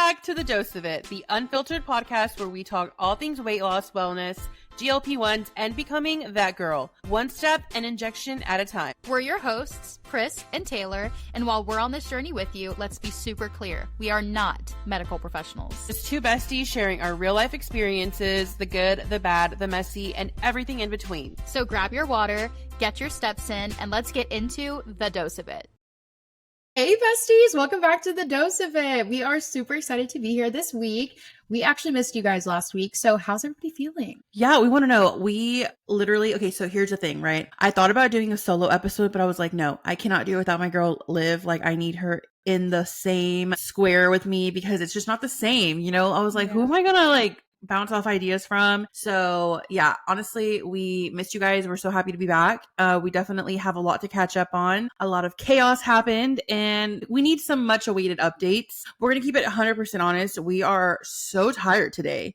back to The Dose of It, the unfiltered podcast where we talk all things weight loss, wellness, GLP-1s, and becoming that girl, one step and injection at a time. We're your hosts, Priss and Taylor, and while we're on this journey with you, let's be super clear. We are not medical professionals. Just two besties sharing our real-life experiences, the good, the bad, the messy, and everything in between. So grab your water, get your steps in, and let's get into The Dose of It. Hey besties, welcome back to The Dose of It. We are super excited to be here this week. We actually missed you guys last week, so how's everybody feeling? Yeah, we want to know. We literally, okay, so here's the thing, right? I thought about doing a solo episode, but I was like, no, I cannot do it without my girl Liv. Like, I need her in the same square with me because it's just not the same, you know? I was like, who am I gonna bounce off ideas from? So yeah, honestly, we missed you guys. We're so happy to be back. We definitely have a lot to catch up on. A lot of chaos happened and we need some much awaited updates. We're going to keep it 100% honest. We are so tired today.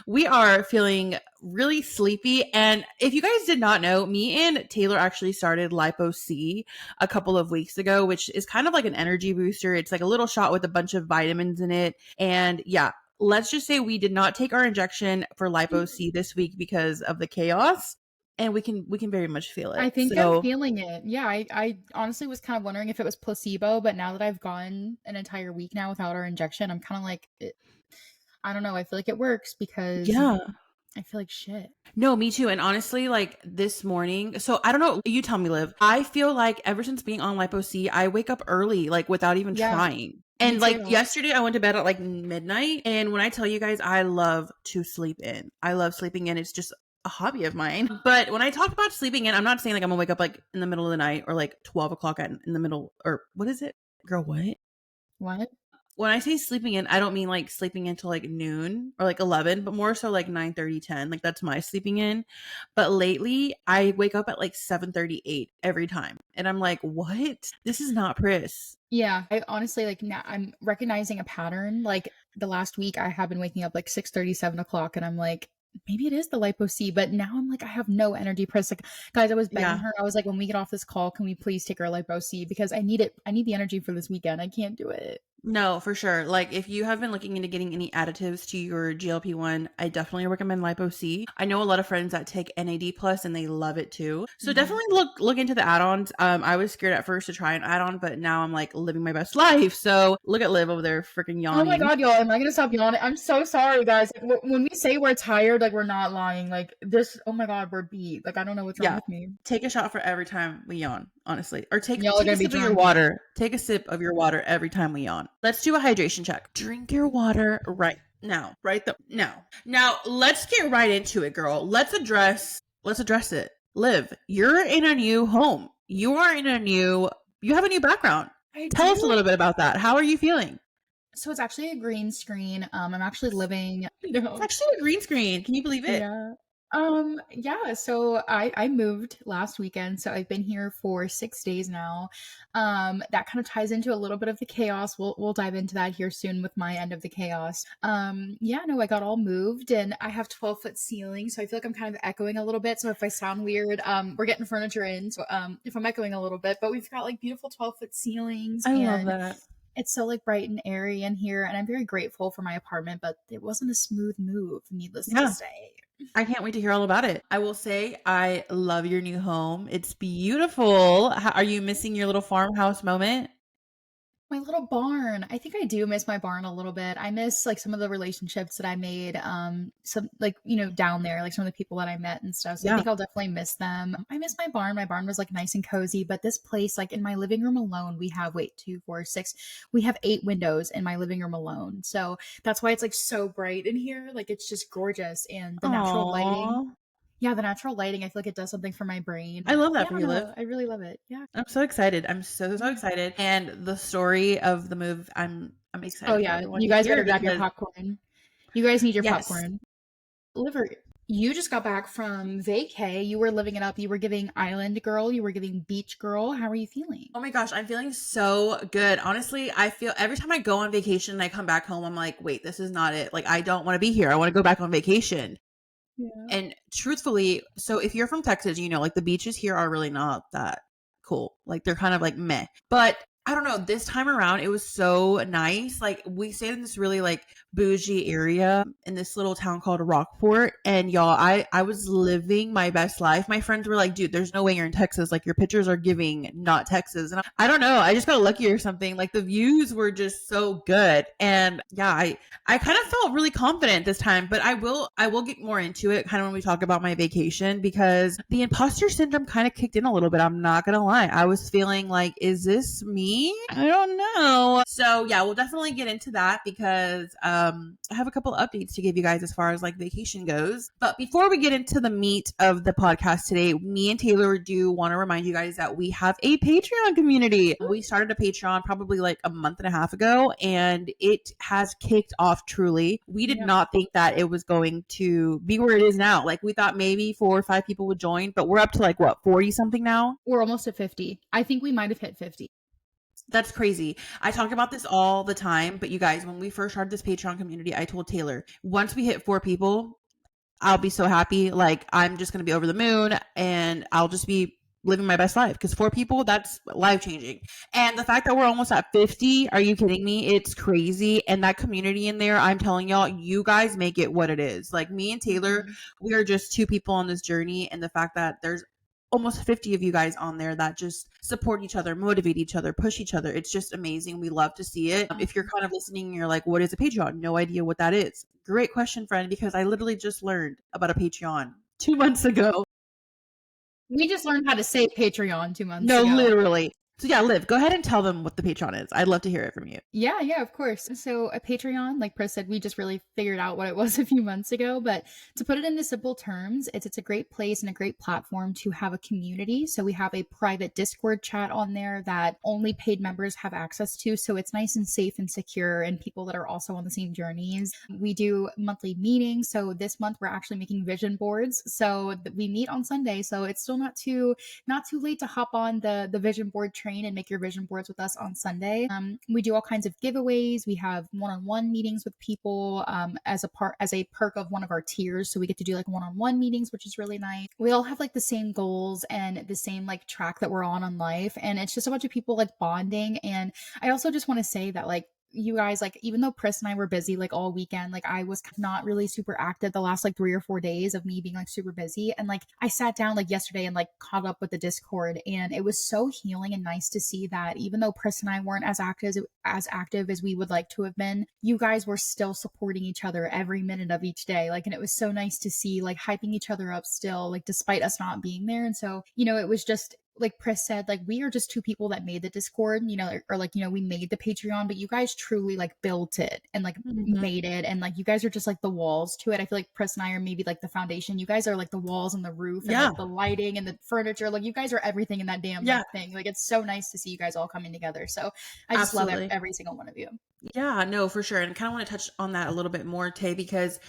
We are feeling really sleepy. And if you guys did not know, me and Taylor actually started Lipo C a couple of weeks ago, which is kind of like an energy booster. It's like a little shot with a bunch of vitamins in it. And yeah, let's just say we did not take our injection for Lipo C this week because of the chaos. And we can very much feel it. I think I'm feeling it. Yeah, I honestly was kind of wondering if it was placebo, but now that I've gone an entire week now without our injection, I'm kind of like, I don't know. I feel like it works because I feel like shit. No, me too. And honestly, like this morning, so I don't know, you tell me, Liv. I feel like ever since being on Lipo C, I wake up early, like without even trying. And like yesterday, I went to bed at like midnight. And when I tell you guys, I love to sleep in. I love sleeping in. It's just a hobby of mine. But when I talk about sleeping in, I'm not saying like I'm gonna wake up like in the middle of the night or like 12 o'clock in the middle, or what is it? Girl, what? What? When I say sleeping in, I don't mean like sleeping until like noon or like 11, but more so like 9:30, 10. Like that's my sleeping in. But lately, I wake up at like 7:38 every time. And I'm like, what? This is not Priss. Yeah, I honestly like now I'm recognizing a pattern. Like the last week, I have been waking up like 6:30, 7 o'clock, and I'm like, maybe it is the Lipo C, but now I'm like, I have no energy. Priss, like, guys, I was begging her. I was like, when we get off this call, can we please take our Lipo C? Because I need it. I need the energy for this weekend. I can't do it. No, for sure. Like if you have been looking into getting any additives to your GLP-1, I definitely recommend Lipo C. I know a lot of friends that take NAD plus and they love it too. So definitely look into the add-ons. I was scared at first to try an add-on, but now I'm like living my best life. So look at Liv over there freaking yawning. Oh my God, y'all. Am I going to stop yawning? I'm so sorry, guys. Like, when we say we're tired, like we're not lying. Like this, oh my God, we're beat. Like I don't know what's wrong with me. Take a shot for every time we yawn, honestly. Or take a sip of your water. Take a sip of your water every time we yawn. Let's do a hydration check. Drink your water right now. Now, let's get right into it, girl. Let's address it. Liv, you're in a new home. You have a new background. Tell us a little bit about that. How are you feeling? So it's actually a green screen. I'm actually living. It's actually a green screen. Can you believe it? So I moved last weekend, so I've been here for 6 days now. That kind of ties into a little bit of the chaos. We'll dive into that here soon with my end of the chaos. I got all moved and I have 12-foot ceilings, so I feel like I'm kind of echoing a little bit. So if I sound weird, we're getting furniture in, so if I'm echoing a little bit, but we've got like beautiful 12-foot ceilings. I love that. It's so like bright and airy in here, and I'm very grateful for my apartment, but it wasn't a smooth move, needless to say. I can't wait to hear all about it. I will say I love your new home. It's beautiful. Are you missing your little farmhouse moment? My little barn. I think I do miss my barn a little bit. I miss like some of the relationships that I made, some like, down there, like some of the people that I met and stuff. So I think I'll definitely miss them. I miss my barn. My barn was like nice and cozy, but this place, like in my living room alone, we have, 2, 4, 6, we have 8 windows in my living room alone. So that's why it's like so bright in here. Like it's just gorgeous. And the natural lighting. Yeah, the natural lighting, I feel like it does something for my brain. I love that for you, Liv. I really love it. Yeah. I'm so excited. I'm so excited. And the story of the move, I'm excited. Oh yeah, you guys better grab your popcorn. You guys need your popcorn. Liver, you just got back from vacay. You were living it up. You were giving island girl. You were giving beach girl. How are you feeling? Oh my gosh, I'm feeling so good. Honestly, I feel every time I go on vacation and I come back home, I'm like, wait, this is not it. Like, I don't want to be here. I want to go back on vacation. Yeah. And truthfully, so if you're from Texas, like the beaches here are really not that cool. Like they're kind of like meh. But I don't know. This time around, it was so nice. Like we stayed in this really like bougie area in this little town called Rockport, and y'all, I was living my best life. My friends were like, "Dude, there's no way you're in Texas. Like your pictures are giving not Texas." And I don't know. I just got lucky or something. Like the views were just so good, and yeah, I kind of felt really confident this time. But I will get more into it kind of when we talk about my vacation because the imposter syndrome kind of kicked in a little bit. I'm not gonna lie. I was feeling like, is this me? I don't know. So yeah, we'll definitely get into that because I have a couple updates to give you guys as far as like vacation goes. But before we get into the meat of the podcast today, me and Taylor do want to remind you guys that we have a Patreon community. We started a Patreon probably like a month and a half ago, and it has kicked off truly. We did not think that it was going to be where it is now. Like we thought maybe 4 or 5 people would join, but we're up to like what, 40 something now? We're almost at 50. I think we might have hit 50. That's crazy. I talk about this all the time, but you guys, when we first started this Patreon community, I told Taylor, once we hit 4 people, I'll be so happy. Like, I'm just going to be over the moon and I'll just be living my best life because 4 people, that's life changing. And the fact that we're almost at 50, are you kidding me? It's crazy. And that community in there, I'm telling y'all, you guys make it what it is. Like, me and Taylor, we are just 2 people on this journey. And the fact that there's almost 50 of you guys on there that just support each other, motivate each other, push each other. It's just amazing. We love to see it. If you're kind of listening and you're like, what is a Patreon? No idea what that is. Great question, friend, because I literally just learned about a Patreon 2 months ago. We just learned how to say Patreon 2 months No, ago. literally. So yeah, Liv, go ahead and tell them what the Patreon is. I'd love to hear it from you. Yeah, of course. So a Patreon, like Priss said, we just really figured out what it was a few months ago. But to put it into simple terms, it's a great place and a great platform to have a community. So we have a private Discord chat on there that only paid members have access to. So it's nice and safe and secure, and people that are also on the same journeys. We do monthly meetings. So this month we're actually making vision boards. So we meet on Sunday. So it's still not too late to hop on the vision board train and make your vision boards with us on Sunday. We do all kinds of giveaways. We have one-on-one meetings with people as a perk of one of our tiers. So we get to do like one-on-one meetings, which is really nice. We all have like the same goals and the same like track that we're on life. And it's just a bunch of people like bonding. And I also just want to say that like, you guys, like, even though Priss and I were busy like all weekend, like I was not really super active the last like 3 or 4 days of me being like super busy. And like I sat down like yesterday and like caught up with the Discord, and it was so healing and nice to see that even though Priss and I weren't as active as we would like to have been, you guys were still supporting each other every minute of each day. Like, and it was so nice to see like hyping each other up still, like despite us not being there. And so, it was just like Priss said, like we are just 2 people that made the Discord, or like, we made the Patreon, but you guys truly like built it and like made it. And like, you guys are just like the walls to it. I feel like Priss and I are maybe like the foundation. You guys are like the walls and the roof and like the lighting and the furniture. Like you guys are everything in that damn thing. Like it's so nice to see you guys all coming together. So I just love every single one of you. Yeah, no, for sure. And I kind of want to touch on that a little bit more, Tay, because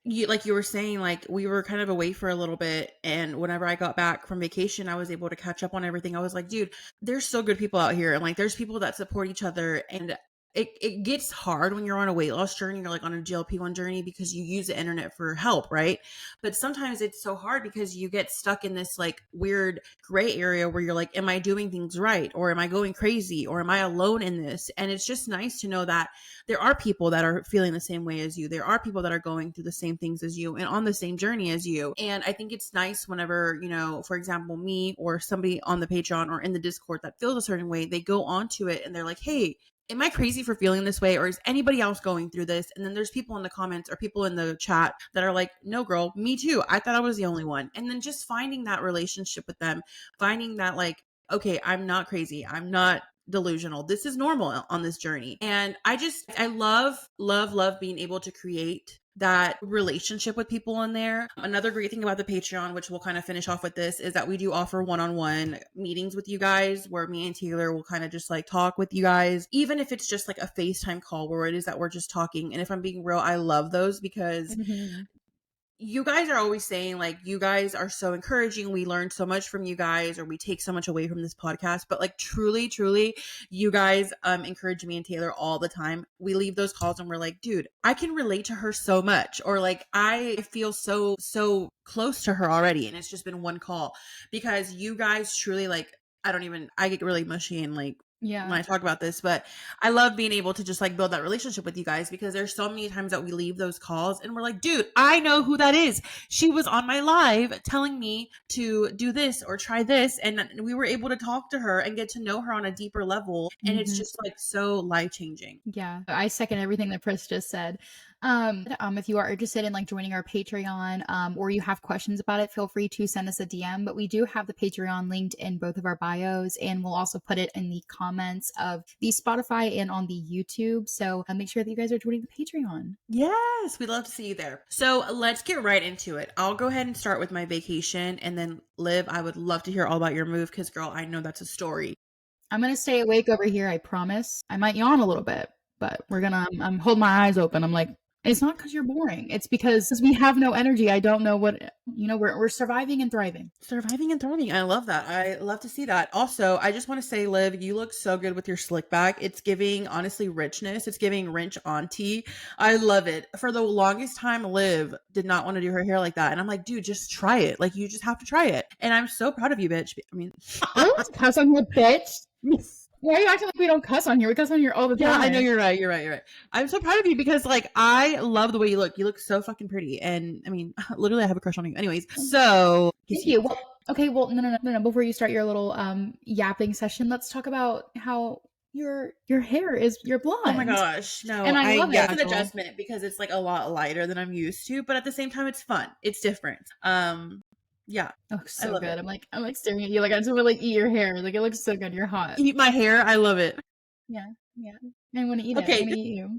you were saying, like we were kind of away for a little bit, and whenever I got back from vacation, I was able to catch up on everything. I was like, dude, there's so good people out here, and like there's people that support each other, and it gets hard when you're on a weight loss journey, you're like on a GLP-1 journey, because you use the internet for help, right? But sometimes it's so hard because you get stuck in this like weird gray area where you're like, am I doing things right? Or am I going crazy? Or am I alone in this? And it's just nice to know that there are people that are feeling the same way as you. There are people that are going through the same things as you and on the same journey as you. And I think it's nice whenever, for example, me or somebody on the Patreon or in the Discord that feels a certain way, they go onto it and they're like, hey, am I crazy for feeling this way? Or is anybody else going through this? And then there's people in the comments or people in the chat that are like, no, girl, me too. I thought I was the only one. And then just finding that relationship with them, finding that like, okay, I'm not crazy. I'm not delusional. This is normal on this journey. And I love being able to create that relationship with people in there. Another great thing about the Patreon, which we'll kind of finish off with this, is that we do offer one-on-one meetings with you guys where me and Taylor will kind of just like talk with you guys, even if it's just like a FaceTime call where it is that we're just talking. And if I'm being real, I love those because you guys are always saying like, you guys are so encouraging. We learn so much from you guys, or we take so much away from this podcast. But like truly, you guys encourage me and Taylor all the time. We leave those calls and we're like, dude, I can relate to her so much. Or like, I feel so close to her already. And it's just been one call because you guys truly like, I get really mushy and like Yeah. when I talk about this, but I love being able to just like build that relationship with you guys because there's so many times that we leave those calls and we're like, dude, I know who that is. She was on my live telling me to do this or try this. And we were able to talk to her and get to know her on a deeper level. And it's Mhm. just like so life changing. Yeah, I second everything that Priss just said. If you are interested in like joining our Patreon, or you have questions about it, feel free to send us a DM. But we do have the Patreon linked in both of our bios, and we'll also put it in the comments of the Spotify and on the YouTube. So make sure that you guys are joining the Patreon. Yes, we'd love to see you there. So let's get right into it. I'll go ahead and start with my vacation and then Liv, I would love to hear all about your move because girl, I know that's a story. I'm gonna stay awake over here, I promise. I might yawn a little bit, but I'm holding my eyes open. I'm like, it's not because you're boring. It's because we have no energy. I don't know what we're surviving and thriving. Surviving and thriving. I love that. I love to see that. Also, I just want to say, Liv, you look so good with your slick back. It's giving, honestly, richness. It's giving rich auntie. I love it. For the longest time, Liv did not want to do her hair like that. And I'm like, dude, just try it. Like, you just have to try it. And I'm so proud of you, bitch. I mean, I don't cuss on here, bitch. Why are you acting like we don't cuss on here? We cuss on here all the time. yeah, I know you're right. You're right. You're right. I'm so proud of you because, like, I love the way you look. You look so fucking pretty. And I mean, literally, I have a crush on you. Anyways, so Thank you. Well, okay. Well, no. Before you start your little yapping session, let's talk about how your hair is. You're blonde. Oh my gosh. No, And I love it. yeah, it's an adjustment because it's like a lot lighter than I'm used to, but at the same time it's fun. It's different. Yeah. Oh, I so love good. it. I'm like staring at you. Like I just want to like eat your hair. Like it looks so good. You're hot. Eat my hair. I love it. Yeah. I want to eat it. I Okay. want to eat you.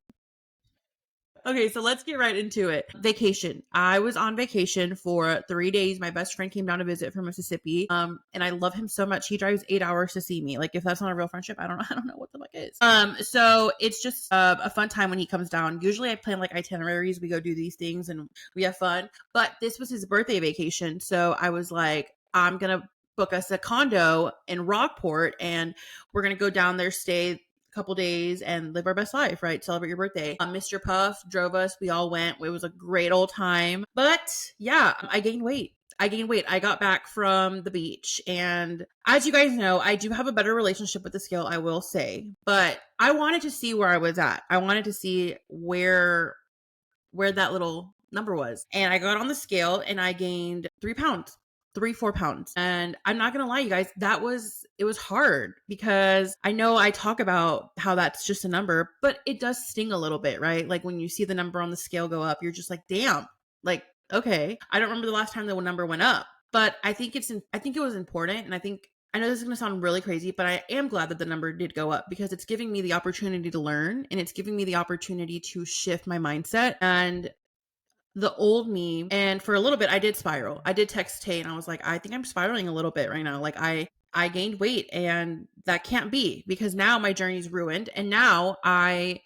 Okay, so let's get right into it. Vacation. I was on vacation for 3 days. My best friend came down to visit from Mississippi. And I love him so much. He drives 8 hours to see me. Like, if that's not a real friendship, I don't know. I don't know what the fuck is. So it's just a fun time when he comes down. Usually I plan like itineraries. We go do these things and we have fun. But this was his birthday vacation. So I was like, I'm gonna book us a condo in Rockport and we're gonna go down there, stay couple days and live our best life, right? Celebrate your birthday. Mr. Puff drove us. We all went. It was a great old time. But yeah, I gained weight. I got back from the beach. And as you guys know, I do have a better relationship with the scale, I will say. But I wanted to see where I was at. I wanted to see where that little number was. And I got on the scale and I gained 3 pounds. 4 pounds. And I'm not going to lie, you guys, it was hard because I know I talk about how that's just a number, but it does sting a little bit, right? Like when you see the number on the scale go up, you're just like, damn, like, okay. I don't remember the last time the number went up, but I think it was important. And I know this is going to sound really crazy, but I am glad that the number did go up because it's giving me the opportunity to learn and it's giving me the opportunity to shift my mindset and the old me. And for a little bit, I did spiral. I did text Tay and I was like, I think I'm spiraling a little bit right now. Like I gained weight and that can't be because now my journey's ruined. And now I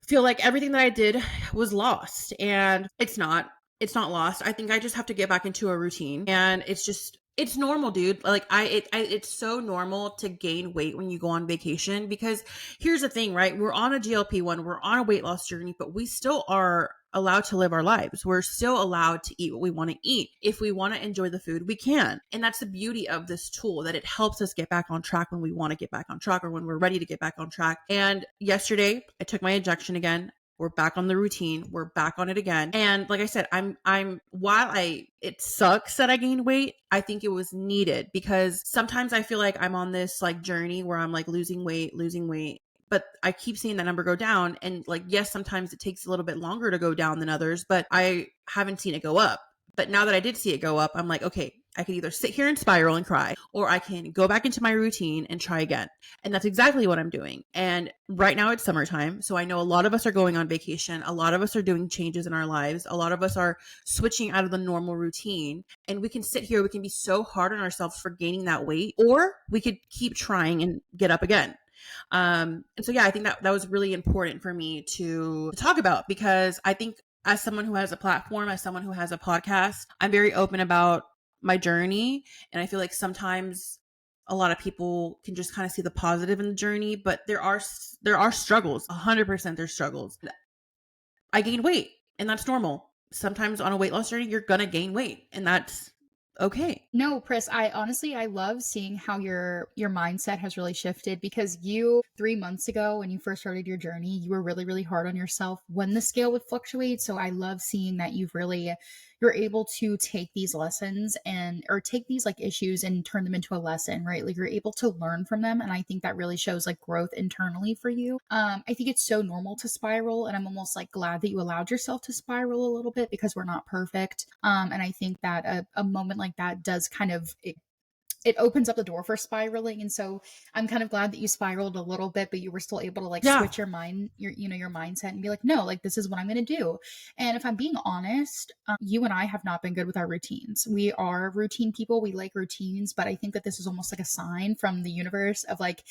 feel like everything that I did was lost and it's not lost. I think I just have to get back into a routine and it's normal, dude. Like it's so normal to gain weight when you go on vacation because here's the thing, right? We're on a GLP-1, we're on a weight loss journey, but we still are allowed to live our lives. We're still allowed to eat what we want to eat. If we want to enjoy the food, we can. And that's the beauty of this tool, that it helps us get back on track when we want to get back on track or when we're ready to get back on track. And yesterday I took my injection again. We're back on the routine. We're back on it again. And like I said, it sucks that I gained weight. I think it was needed because sometimes I feel like I'm on this like journey where I'm like losing weight, but I keep seeing that number go down. And like, yes, sometimes it takes a little bit longer to go down than others, but I haven't seen it go up. But now that I did see it go up, I'm like, okay, I can either sit here and spiral and cry, or I can go back into my routine and try again. And that's exactly what I'm doing. And right now it's summertime. So I know a lot of us are going on vacation. A lot of us are doing changes in our lives. A lot of us are switching out of the normal routine. And we can sit here, we can be so hard on ourselves for gaining that weight, or we could keep trying and get up again. And so, yeah, I think that was really important for me to talk about because I think as someone who has a platform, as someone who has a podcast, I'm very open about my journey. And I feel like sometimes a lot of people can just kind of see the positive in the journey, but there are struggles. 100% there's struggles. I gained weight and that's normal. Sometimes on a weight loss journey, you're going to gain weight and that's okay. No, Priss, I love seeing how your mindset has really shifted because you 3 months ago when you first started your journey, you were really, really hard on yourself when the scale would fluctuate. So I love seeing that you're able to take these lessons and or take these like issues and turn them into a lesson, right? Like you're able to learn from them. And I think that really shows like growth internally for you. I think it's so normal to spiral, and I'm almost like glad that you allowed yourself to spiral a little bit because we're not perfect. And I think that a moment like that does kind of it opens up the door for spiraling. And so I'm kind of glad that you spiraled a little bit, but you were still able to like Yeah. switch your mind, your mindset and be like, no, like this is what I'm going to do. And if I'm being honest, you and I have not been good with our routines. We are routine people. We like routines, but I think that this is almost like a sign from the universe of like,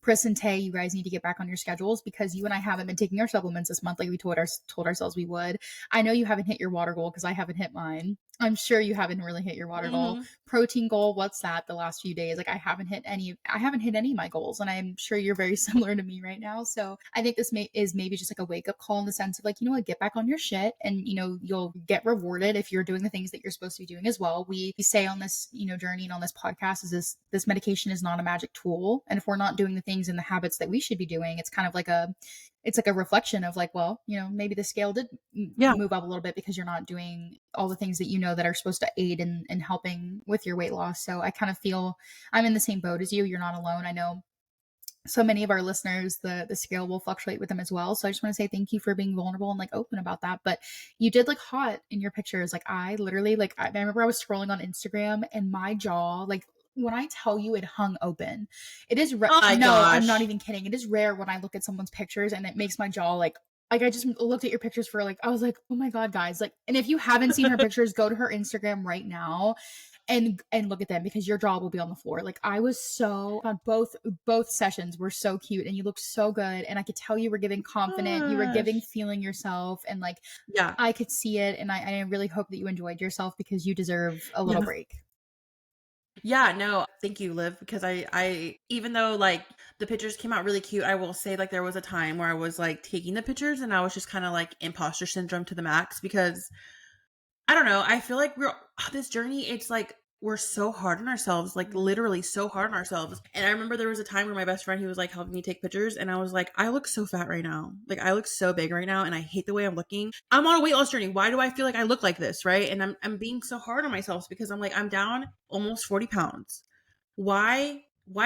Priss and Tay, you guys need to get back on your schedules because you and I haven't been taking our supplements this month like we told ourselves we would. I know you haven't hit your water goal because I haven't hit mine. I'm sure you haven't really hit your water goal. Hmm. Protein goal, what's that the last few days? Like I haven't hit any of my goals, and I'm sure you're very similar to me right now. So I think is maybe just like a wake up call in the sense of like, you know what, get back on your shit and you'll get rewarded if you're doing the things that you're supposed to be doing as well. We say on this, journey and on this podcast is this medication is not a magic tool. And if we're not doing the things and the habits that we should be doing, it's kind of like it's like a reflection of like, well, maybe the scale did Yeah. move up a little bit because you're not doing all the things that that are supposed to aid in helping with your weight loss. So I kind of feel I'm in the same boat as you. You're not alone. I know so many of our listeners, the scale will fluctuate with them as well. So I just want to say thank you for being vulnerable and like open about that. But you did look hot in your pictures. Like I literally like I remember I was scrolling on Instagram and my jaw like when I tell you it hung open, it is Oh my no, I'm not gosh. even kidding. It is rare when I look at someone's pictures and it makes my jaw like I just looked at your pictures for like I was like, "Oh my god, guys." Like and if you haven't seen her pictures, go to her Instagram right now and look at them because your jaw will be on the floor. Like I was so on both sessions were so cute and you looked so good and I could tell you were giving confident, you were giving Gosh. feeling yourself and like Yeah. I could see it and I really hope that you enjoyed yourself because you deserve a little Yeah. break. Yeah, no, thank you, Liv, because I even though like the pictures came out really cute, I will say like there was a time where I was like taking the pictures and I was just kind of like imposter syndrome to the max because I don't know. I feel like this journey, it's like we're so hard on ourselves, like literally so hard on ourselves. And I remember there was a time where my best friend, he was like helping me take pictures, and I was like, I look so fat right now. Like I look so big right now, and I hate the way I'm looking. I'm on a weight loss journey. Why do I feel like I look like this, right? And I'm being so hard on myself because I'm like I'm down almost 40 pounds. Why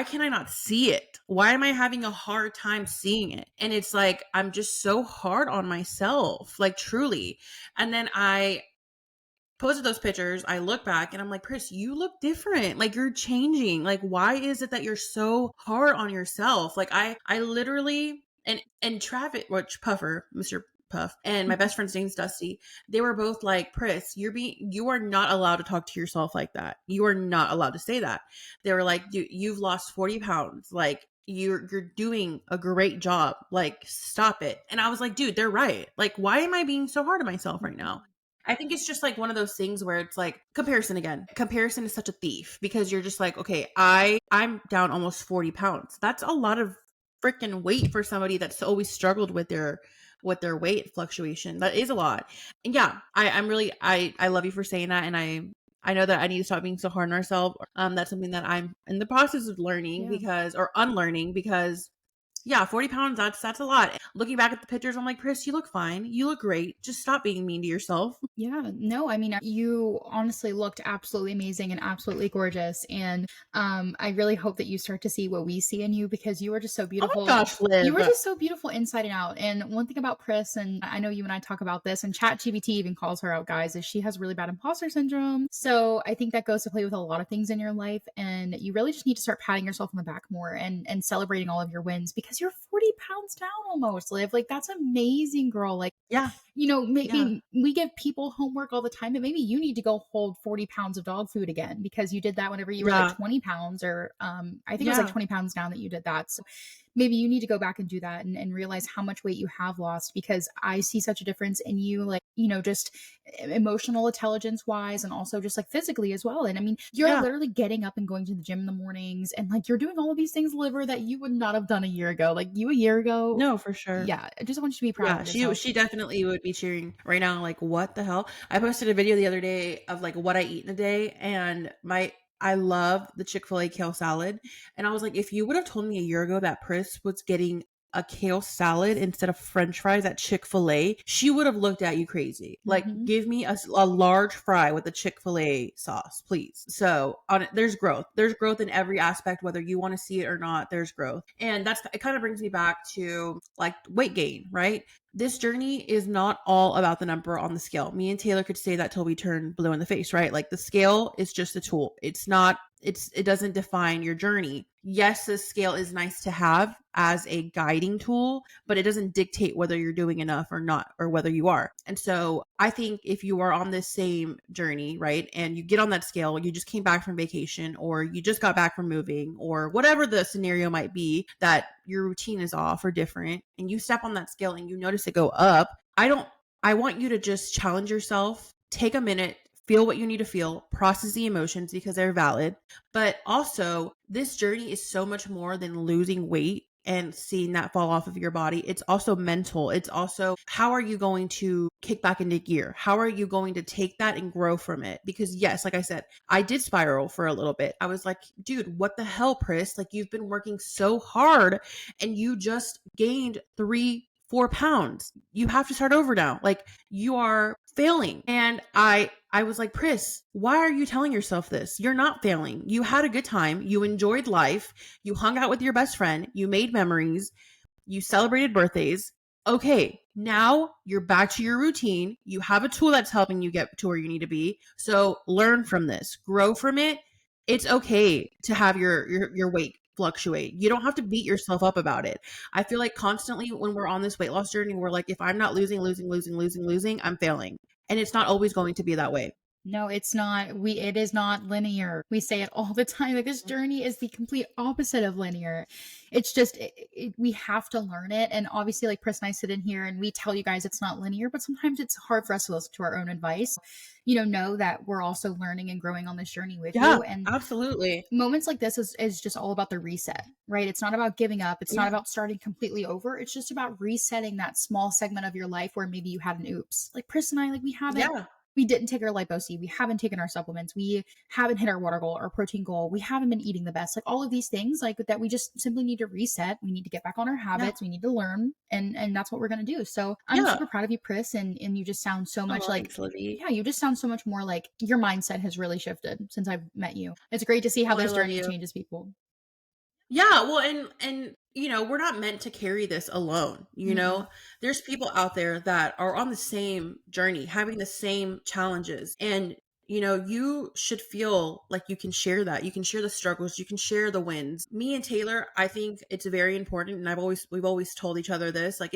can I not see it? Why am I having a hard time seeing it? And it's like I'm just so hard on myself, like truly. And then I posted those pictures, I look back and I'm like, Priss, you look different. Like you're changing. Like, why is it that you're so hard on yourself? Like I literally and Travis, which Puffer, Mr. Puff, and my best friend's name's Dusty, they were both like, Priss, you are not allowed to talk to yourself like that. You are not allowed to say that. They were like, you've lost 40 pounds. Like you're doing a great job. Like, stop it. And I was like, dude, they're right. Like, why am I being so hard on myself right now? I think it's just like one of those things where it's like comparison again. Comparison is such a thief because you're just like, okay, I'm down almost 40 pounds. That's a lot of freaking weight for somebody that's always struggled with their weight fluctuation. That is a lot. And yeah, I'm really I love you for saying that, and I know that I need to stop being so hard on ourselves. That's something that I'm in the process of learning Yeah. because or unlearning because yeah, 40 pounds, that's a lot. Looking back at the pictures, I'm like, Priss, you look fine. You look great. Just stop being mean to yourself. Yeah, no, I mean, you honestly looked absolutely amazing and absolutely gorgeous. And I really hope that you start to see what we see in you because you are just so Oh my beautiful. gosh, You Liv. were just so beautiful inside and out. And one thing about Priss, and I know you and I talk about this, and ChatGPT even calls her out, guys, is she has really bad imposter syndrome. So I think that goes to play with a lot of things in your life. And you really just need to start patting yourself on the back more and celebrating all of your wins because you're 40 pounds down almost, Liv. Like, that's amazing, girl. Like, Yeah, yeah, maybe we give people homework all the time, but maybe you need to go hold 40 pounds of dog food again because you did that whenever you were like yeah, 20 pounds or I think it was like yeah. 20 pounds down that you did that. So maybe you need to go back and do that and realize how much weight you have lost, because I see such a difference in you, like, just emotional intelligence wise, and also just like physically as well. And I mean, you're Yeah. literally getting up and going to the gym in the mornings, and like you're doing all of these things, liver, that you would not have done a year ago. Like you a year ago. No, for sure. Yeah, I just want you to be proud Yeah, of she yourself. she definitely would be cheering right now, like, "What the hell?" I posted a video the other day of, like, what I eat in a day, and I love the Chick-fil-A kale salad, and I was like, "If you would have told me a year ago that Priss was getting a kale salad instead of french fries at Chick-fil-A, she would have looked at you crazy. Like, Hmm. give me a large fry with the Chick-fil-A sauce, please." So, on it, there's growth. There's growth in every aspect, whether you want to see it or not, there's growth. And it kind of brings me back to like weight gain, right? This journey is not all about the number on the scale. Me and Taylor could say that till we turn blue in the face, right? Like the scale is just a tool. It doesn't define your journey. Yes, the scale is nice to have as a guiding tool, but it doesn't dictate whether you're doing enough or not, or whether you are. And so I think if you are on this same journey, right, and you get on that scale, you just came back from vacation, or you just got back from moving, or whatever the scenario might be, that your routine is off or different, and you step on that scale and you notice it go up, I want you to just challenge yourself, take a minute, feel what you need to feel, process the emotions because they're valid. But also, this journey is so much more than losing weight and seeing that fall off of your body. It's also mental. It's also, how are you going to kick back into gear? How are you going to take that and grow from it? Because yes, like I said, I did spiral for a little bit. I was like, dude, what the hell, Priss? Like, you've been working so hard and you just gained 4 pounds. You have to start over now. Like, you are failing. And I was like, Priss, why are you telling yourself this? You're not failing. You had a good time. You enjoyed life. You hung out with your best friend. You made memories. You celebrated birthdays. Okay, now you're back to your routine. You have a tool that's helping you get to where you need to be. So learn from this, grow from it. It's okay to have your weight fluctuate. You don't have to beat yourself up about it. I feel like constantly when we're on this weight loss journey, we're like, if I'm not losing, I'm failing. And it's not always going to be that way. No, it's not. It is not linear. We say it all the time. Like, this journey is the complete opposite of linear. It's just, we have to learn it. And obviously, like Chris and I sit in here and we tell you guys it's not linear, but sometimes it's hard for us to listen to our own advice. Know that we're also learning and growing on this journey with Yeah, you. And absolutely. moments like this is just all about the reset, right? It's not about giving up. It's not Yeah. about starting completely over. It's just about resetting that small segment of your life where maybe you had an oops. Like Chris and I, like Yeah. we didn't take our lipo C. We haven't taken our supplements. We haven't hit our water goal, our protein goal. We haven't been eating the best. Like all of these things, like that, we just simply need to reset. We need to get back on our Yeah. habits. We need to learn, and that's what we're gonna do. So I'm Yeah. super proud of you, Priss, and you just sound so much Oh, like, thanks, Libby. yeah, you just sound so much more like your mindset has really shifted since I've met you. It's great to see how Oh, I this love journey you. changes people. Yeah, well, and we're not meant to carry this alone. Mm-mm. There's people out there that are on the same journey, having the same challenges, and you should feel like you can share that. You can share the struggles, you can share the wins. Me and Taylor, I think it's very important, and we've always told each other this. Like,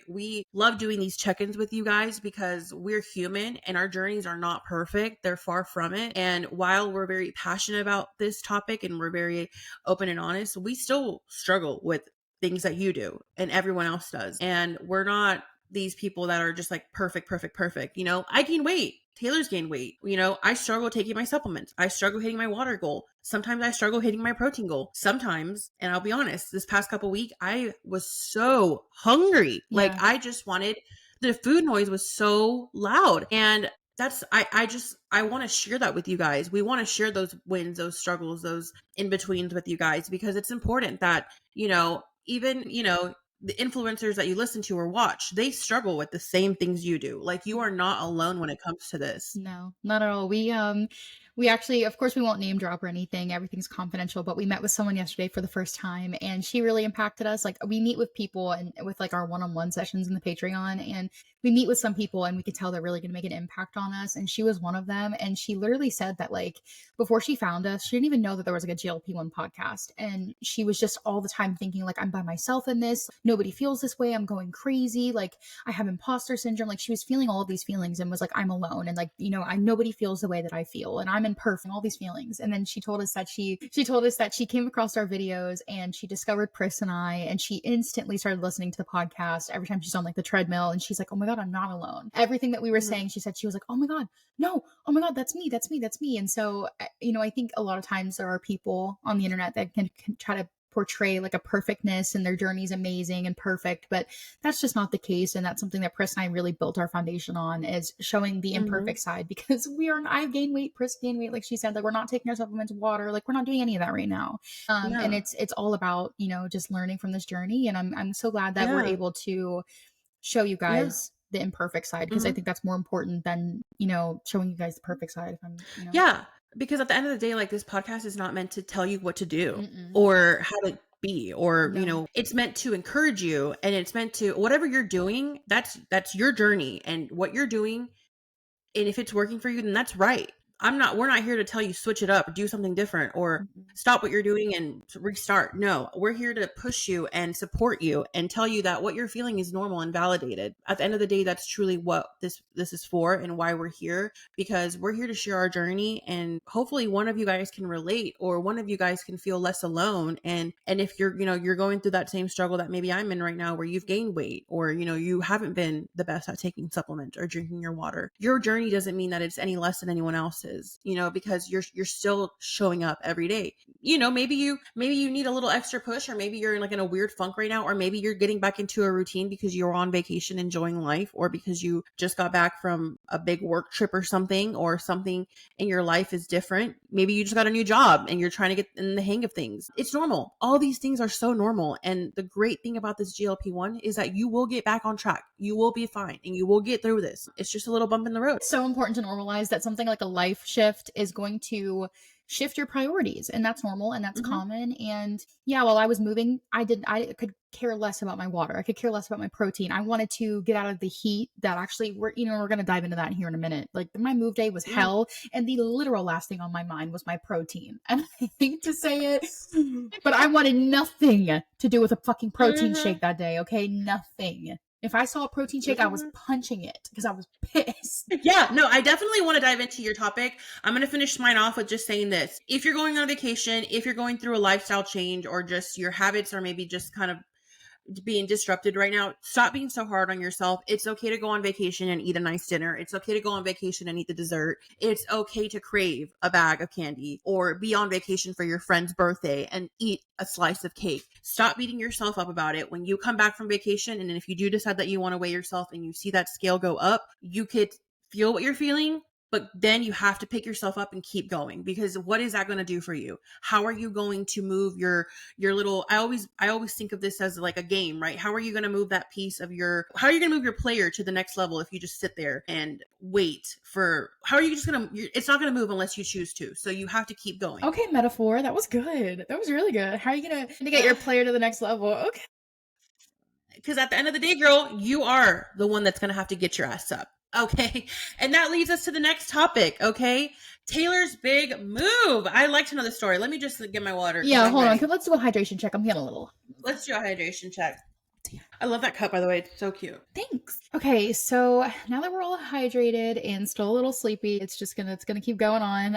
we love doing these check-ins with you guys because we're human and our journeys are not perfect. They're far from it. And while we're very passionate about this topic and we're very open and honest, we still struggle with things that you do and everyone else does. And we're not these people that are just like perfect, perfect, perfect. I gain weight. Taylor's gained weight. I struggle taking my supplements. I struggle hitting my water goal. Sometimes I struggle hitting my protein goal. Sometimes, and I'll be honest, this past couple weeks, I was so hungry. Like, Yeah. I just wanted, the food noise was so loud. And that's, I want to share that with you guys. We want to share those wins, those struggles, those in betweens with you guys, because it's important that, even, the influencers that you listen to or watch, they struggle with the same things you do. Like, you are not alone when it comes to this. No, not at all. We actually, of course, we won't name drop or anything. Everything's confidential, but we met with someone yesterday for the first time and she really impacted us. Like, we meet with people and with like our one-on-one sessions in the Patreon, and we meet with some people and we can tell they're really going to make an impact on us. And she was one of them. And she literally said that, like, before she found us, she didn't even know that there was like a GLP-1 podcast. And she was just all the time thinking like, I'm by myself in this. Nobody feels this way. I'm going crazy. Like, I have imposter syndrome. Like, she was feeling all of these feelings and was like, I'm alone. And like, nobody feels the way that I feel. And I'm imperfect, all these feelings. And then she told us that she told us that she came across our videos and she discovered Priss and I, and she instantly started listening to the podcast every time she's on like the treadmill, and she's like, oh my God, I'm not alone. Everything that we were saying, she said, she was like, oh my God, no, oh my God, that's me, that's me, that's me. And so, you know, I think a lot of times there are people on the internet that can try to portray like a perfectness and their journey is amazing and perfect, but that's just not the case. And that's something that Priss and I really built our foundation on, is showing the imperfect side, because I've gained weight, Priss gained weight, like she said, like we're not taking our supplements of water, like we're not doing any of that right now. And it's all about, you know, just learning from this journey. And I'm so glad that we're able to show you guys the imperfect side, because I think that's more important than, you know, showing you guys the perfect side. If I'm, you know. Yeah, because at the end of the day, like, this podcast is not meant to tell you what to do or how to be, or you know, it's meant to encourage you, and it's meant to, whatever you're doing, that's your journey and what you're doing, and if it's working for you, then that's right. We're not here to tell you switch it up, do something different, or stop what you're doing and restart. No, we're here to push you and support you and tell you that what you're feeling is normal and validated. At the end of the day, that's truly what this is for and why we're here, because we're here to share our journey, and hopefully one of you guys can relate, or one of you guys can feel less alone. And if you're, you know, you're going through that same struggle that maybe I'm in right now, where you've gained weight, or, you know, you haven't been the best at taking supplements or drinking your water, your journey doesn't mean that it's any less than anyone else's. You know, because you're still showing up every day. You know, maybe you need a little extra push, or maybe you're in a weird funk right now, or maybe you're getting back into a routine because you're on vacation enjoying life, or because you just got back from a big work trip or something in your life is different. Maybe you just got a new job and you're trying to get in the hang of things. It's normal. All these things are so normal. And the great thing about this GLP-1 is that you will get back on track. You will be fine and you will get through this. It's just a little bump in the road. It's so important to normalize that something like a life shift is going to shift your priorities, and that's normal and that's common. And yeah, while I was moving, I could care less about my water. I could care less about my protein. I wanted to get out of the heat that actually we're going to dive into that here in a minute. Like my move day was hell, and the literal last thing on my mind was my protein. And I hate to say it, but I wanted nothing to do with a fucking protein shake that day. Okay. Nothing. If I saw a protein shake, I was punching it because I was pissed. Yeah, no, I definitely want to dive into your topic. I'm going to finish mine off with just saying this. If you're going on vacation, if you're going through a lifestyle change, or just your habits are maybe just kind of being disrupted right now, stop being so hard on yourself. It's okay to go on vacation and eat a nice dinner. It's okay to go on vacation and eat the dessert. It's okay to crave a bag of candy, or be on vacation for your friend's birthday and eat a slice of cake. Stop beating yourself up about it. When you come back from vacation, and if you do decide that you want to weigh yourself and you see that scale go up, you could feel what you're feeling, but then you have to pick yourself up and keep going, because what is that going to do for you? How are you going to move your little, I always think of this as like a game, right? How are you going to move that piece of how are you going to move your player to the next level if you just sit there and wait for, how are you just going to, it's not going to move unless you choose to. So you have to keep going. Okay, metaphor. That was good. That was really good. How are you going to get your player to the next level? Okay. Because at the end of the day, girl, you are the one that's going to have to get your ass up. Okay. And that leads us to the next topic. Okay. Taylor's big move. I like to know the story. Let me just get my water. Yeah, hold on. Let's do a hydration check. I'm getting a little. Let's do a hydration check. I love that cup, by the way. It's so cute. Thanks. Okay, so now that we're all hydrated and still a little sleepy, it's gonna keep going on.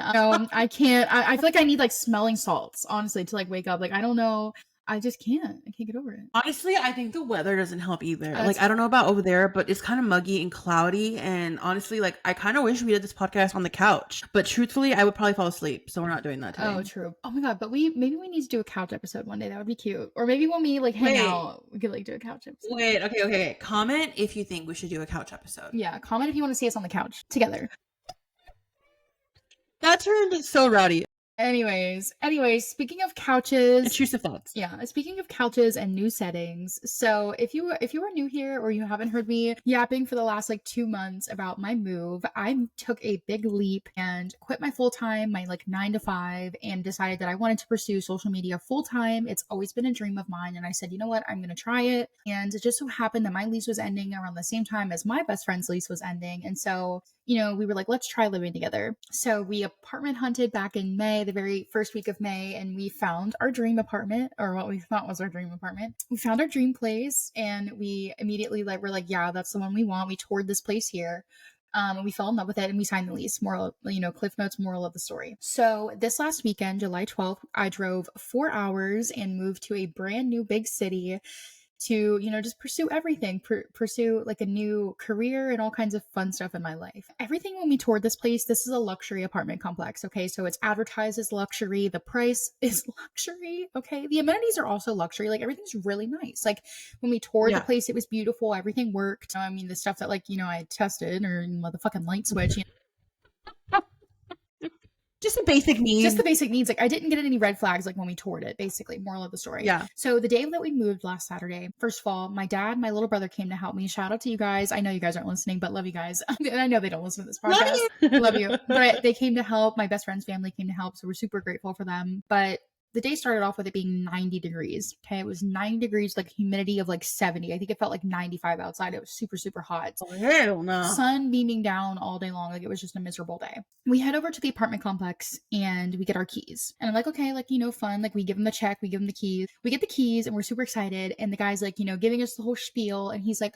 I can't. I feel like I need like smelling salts, honestly, to like wake up. Like I don't know. I just can't. I can't get over it. Honestly, I think the weather doesn't help either. Like, I don't know about over there, but it's kind of muggy and cloudy. And honestly, like, I kind of wish we did this podcast on the couch. But truthfully, I would probably fall asleep. So we're not doing that today. Oh, true. Oh my God. But maybe we need to do a couch episode one day. That would be cute. Or maybe when we like hang out, we could like do a couch episode. Wait, okay. Comment if you think we should do a couch episode. Yeah, comment if you want to see us on the couch together. That turned so rowdy. Anyways, speaking of couches, intrusive thoughts. Yeah, speaking of couches and new settings. So if you are new here, or you haven't heard me yapping for the last like 2 months about my move, I took a big leap and quit my full-time, my like 9 to 5, and decided that I wanted to pursue social media full-time. It's always been a dream of mine, and I said, you know what, I'm going to try it. And it just so happened that my lease was ending around the same time as my best friend's lease was ending. And so, you know, we were like, let's try living together. So we apartment hunted back in May, the very first week of May, and we found our dream apartment, or what we thought was our dream apartment. We found our dream place, and we immediately were like, yeah, that's the one we want. We toured this place here. And we fell in love with it and we signed the lease. Moral, Cliff Notes, moral of the story. So this last weekend, July 12th, I drove 4 hours and moved to a brand new big city to, just pursue everything, pursue like a new career and all kinds of fun stuff in my life. Everything when we toured this place, this is a luxury apartment complex. Okay. So it's advertised as luxury. The price is luxury. Okay. The amenities are also luxury. Like everything's really nice. Like when we toured the place, it was beautiful. Everything worked. I mean, the stuff that like, I tested or the fucking light switch, just the basic needs. Just the basic needs. Like I didn't get any red flags like when we toured it, basically. Moral of the story. Yeah. So the day that we moved last Saturday, first of all, my dad, my little brother came to help me. Shout out to you guys. I know you guys aren't listening, but love you guys. And I know they don't listen to this podcast. Love you. Love you. But they came to help. My best friend's family came to help. So we're super grateful for them. But the day started off with it being 90 degrees. Okay. It was 90 degrees, like humidity of like 70. I think it felt like 95 outside. It was super, super hot. Oh, hell no. Sun beaming down all day long. Like it was just a miserable day. We head over to the apartment complex and we get our keys. And I'm like, okay, like, fun. Like we give him the check, we give him the keys. We get the keys and we're super excited. And the guy's like, giving us the whole spiel. And he's like,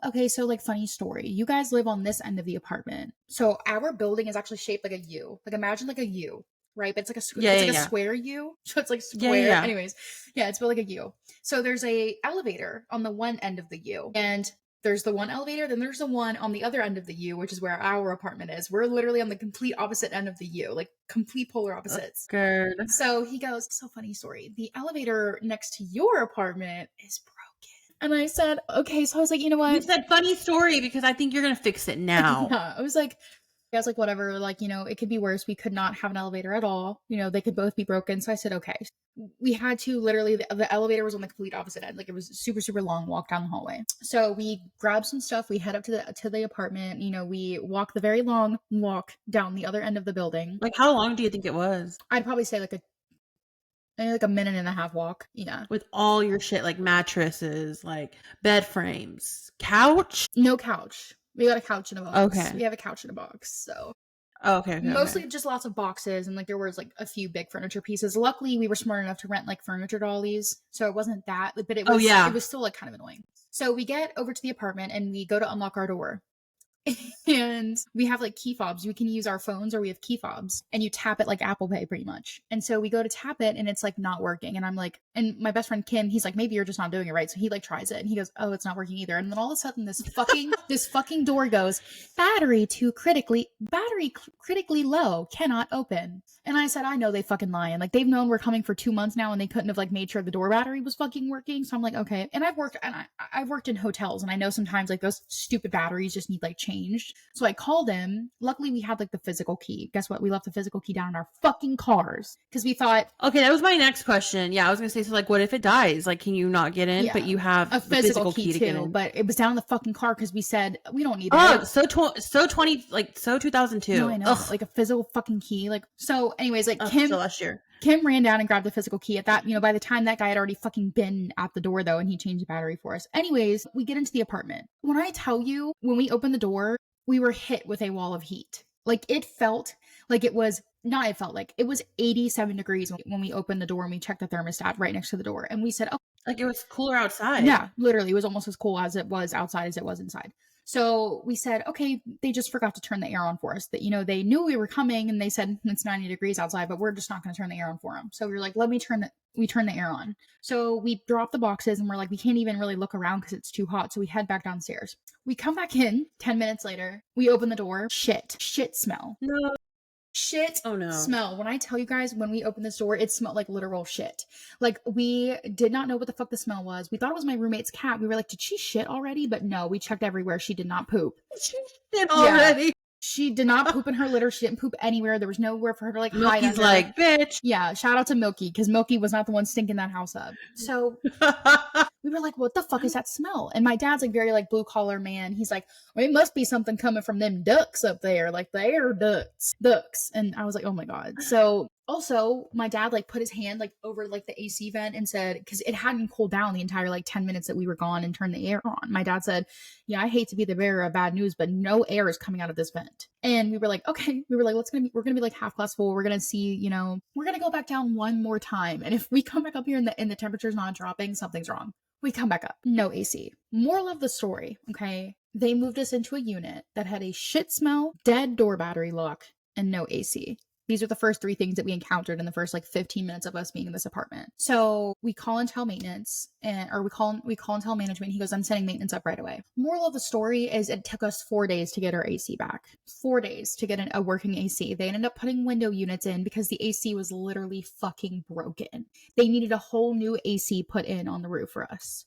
okay, so like funny story. You guys live on this end of the apartment. So our building is actually shaped like a U. Like imagine like a U. Right, but it's like a square U, so it's like square. Yeah. Anyways, yeah, it's built like a U. So there's a elevator on the one end of the U, and there's the one elevator. Then there's the one on the other end of the U, which is where our apartment is. We're literally on the complete opposite end of the U, like complete polar opposites. Good. So he goes, "So funny story. The elevator next to your apartment is broken." And I said, "Okay." So I was like, "You know what?" You said funny story because I think you're gonna fix it now. Yeah, I was like, whatever, like, it could be worse. We could not have an elevator at all. They could both be broken. So I said, okay. We had to literally, the elevator was on the complete opposite end. Like it was a super, super long walk down the hallway. So we grabbed some stuff. We head up to the apartment. We walk the very long walk down the other end of the building. Like how long do you think it was? I'd probably say like a minute and a half walk. Yeah. With all your shit, like mattresses, like bed frames, couch? No couch. We got a couch in a box. Okay. We have a couch in a box. So okay. Mostly just lots of boxes and like there was like a few big furniture pieces. Luckily, we were smart enough to rent like furniture dollies, so it wasn't that, but it was it was still like kind of annoying. So we get over to the apartment and we go to unlock our door. And we have like key fobs. We can use our phones or we have key fobs and you tap it like Apple Pay pretty much. And so we go to tap it and it's like not working. And I'm like, and my best friend Kim, he's like, maybe you're just not doing it right. So he like tries it and he goes, oh, it's not working either. And then all of a sudden this fucking door goes, battery critically low, cannot open. And I said, I know they fucking lying. Like they've known we're coming for 2 months now and they couldn't have like made sure the door battery was fucking working. So I'm like, okay. And I've worked in hotels and I know sometimes like those stupid batteries just need like changed. So I called him. Luckily, we had like the physical key. Guess what? We left the physical key down in our fucking cars because we thought. Okay, that was my next question. Yeah, I was gonna say, so like, what if it dies? Like, can you not get in? Yeah, but you have a physical key to get in. But it was down in the fucking car because we said we don't need that. Oh, so 2002. No, I know. Ugh. Like a physical fucking key. Like so. Anyways, like Kim. So last year. Kim ran down and grabbed the physical key at that, by the time that guy had already fucking been at the door though, and he changed the battery for us. Anyways, we get into the apartment. When I tell you, when we opened the door, we were hit with a wall of heat. Like it felt like it was 87 degrees when we opened the door and we checked the thermostat right next to the door. And we said, oh, like it was cooler outside. Yeah, literally. It was almost as cool as it was outside as it was inside. So we said, okay, they just forgot to turn the air on for us. That, they knew we were coming and they said it's 90 degrees outside, but we're just not going to turn the air on for them. So we were like, we turn the air on. So we drop the boxes and we're like, we can't even really look around because it's too hot. So we head back downstairs. We come back in 10 minutes later. We open the door. Shit smell. No. Shit smell. When I tell you guys, when we opened this door, it smelled like literal shit. Like we did not know what the fuck the smell was. We thought it was my roommate's cat. We were like, did she shit already? But no, we checked everywhere. She did not poop. She shit already. Yeah. She did not poop in her litter. She didn't poop anywhere. There was nowhere for her to like hide. Milky's like, bitch. Yeah, shout out to Milky because Milky was not the one stinking that house up. So we were like, what the fuck is that smell? And my dad's like very like blue collar man. He's like, well, it must be something coming from them ducks up there, like the air ducts. And I was like, oh my God. So also my dad like put his hand like over like the AC vent and said, because it hadn't cooled down the entire like 10 minutes that we were gone, and turned the air on. My dad said, yeah, I hate to be the bearer of bad news, but no air is coming out of this vent. And we were like, okay. We were like, we're gonna be like half glass full. We're gonna see, we're gonna go back down one more time. And if we come back up here and the temperature's not dropping, something's wrong. We come back up. No AC. Moral of the story, okay? they moved us into a unit that had a shit smell, dead door battery lock, and no AC. These are the first 3 things that we encountered in the first like 15 minutes of us being in this apartment. So we call and tell maintenance or we call and tell management. He goes, I'm sending maintenance up right away. Moral of the story is it took us 4 days to get our AC back. 4 days to get a working AC. They ended up putting window units in because the AC was literally fucking broken. They needed a whole new AC put in on the roof for us.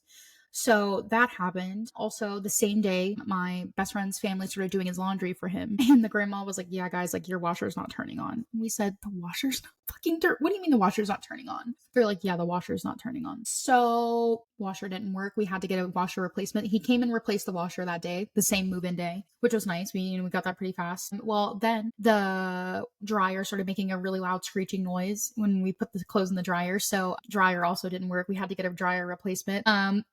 So that happened. Also, the same day, my best friend's family started doing his laundry for him. And the grandma was like, yeah, guys, like your washer's not turning on. And we said, the washer's not fucking what do you mean the washer's not turning on? They're like, yeah, the washer's not turning on. So washer didn't work. We had to get a washer replacement. He came and replaced the washer that day, the same move-in day, which was nice. We got that pretty fast. Well, then the dryer started making a really loud screeching noise when we put the clothes in the dryer. So dryer also didn't work. We had to get a dryer replacement. And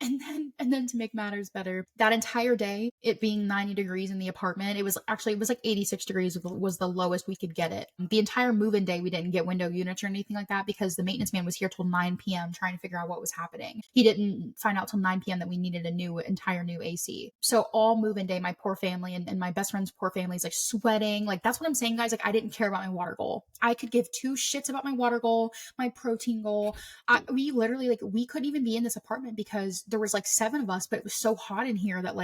then to make matters better, that entire day, it being 90 degrees in the apartment, it was like 86 degrees was the lowest we could get it. The entire move-in day, we didn't get window units or anything like that because the maintenance man was here till 9 p.m. trying to figure out what was happening. He didn't find out till 9 p.m. that we needed entire new AC. So all move-in day, my poor family and my best friend's poor family is like sweating. Like that's what I'm saying, guys. Like I didn't care about my water goal. I could give 2 shits about my water goal, my protein goal. We literally we couldn't even be in this apartment because there was like 7 of us, but it was so hot in here that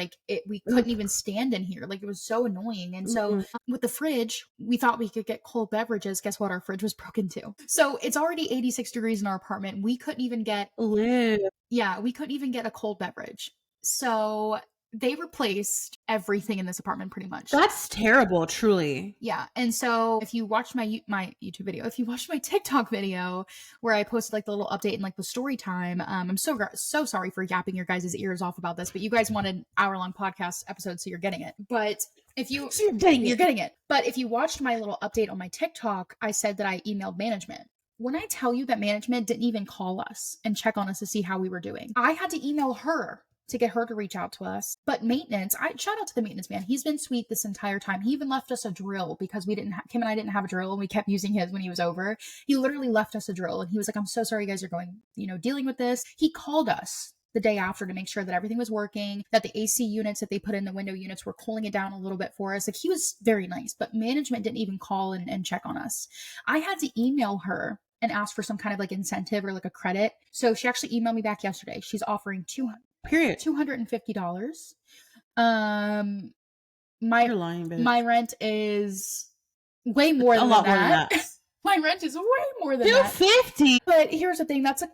we couldn't even stand in here. Like it was so annoying. And so with the fridge, we thought we could get cold beverages. Guess what? Our fridge was broken too. So it's already 86 degrees in our apartment. We couldn't even get we couldn't even get a cold beverage. So they replaced everything in this apartment pretty much. That's terrible, truly. Yeah. And so if you watched my YouTube video, if you watched my TikTok video where I posted like the little update and like the story time, I'm so sorry for yapping your guys' ears off about this, but you guys wanted hour-long podcast episodes, so you're getting it. But if you're getting it. But if you watched my little update on my TikTok, I said that I emailed management. When I tell you that management didn't even call us and check on us to see how we were doing, I had to email her to get her to reach out to us. But maintenance, shout out to the maintenance man. He's been sweet this entire time. He even left us a drill because Kim and I didn't have a drill and we kept using his when he was over. He literally left us a drill and he was like, I'm so sorry you guys are going, dealing with this. He called us the day after to make sure that everything was working, that the AC units that they put in the window units were cooling it down a little bit for us. Like he was very nice, but management didn't even call and check on us. I had to email her and ask for some kind of like incentive or like a credit. So she actually emailed me back yesterday. She's offering $250. You're lying, bitch. My rent is way more than more than that. that. My rent is way more than that. $250. But here's the thing. That's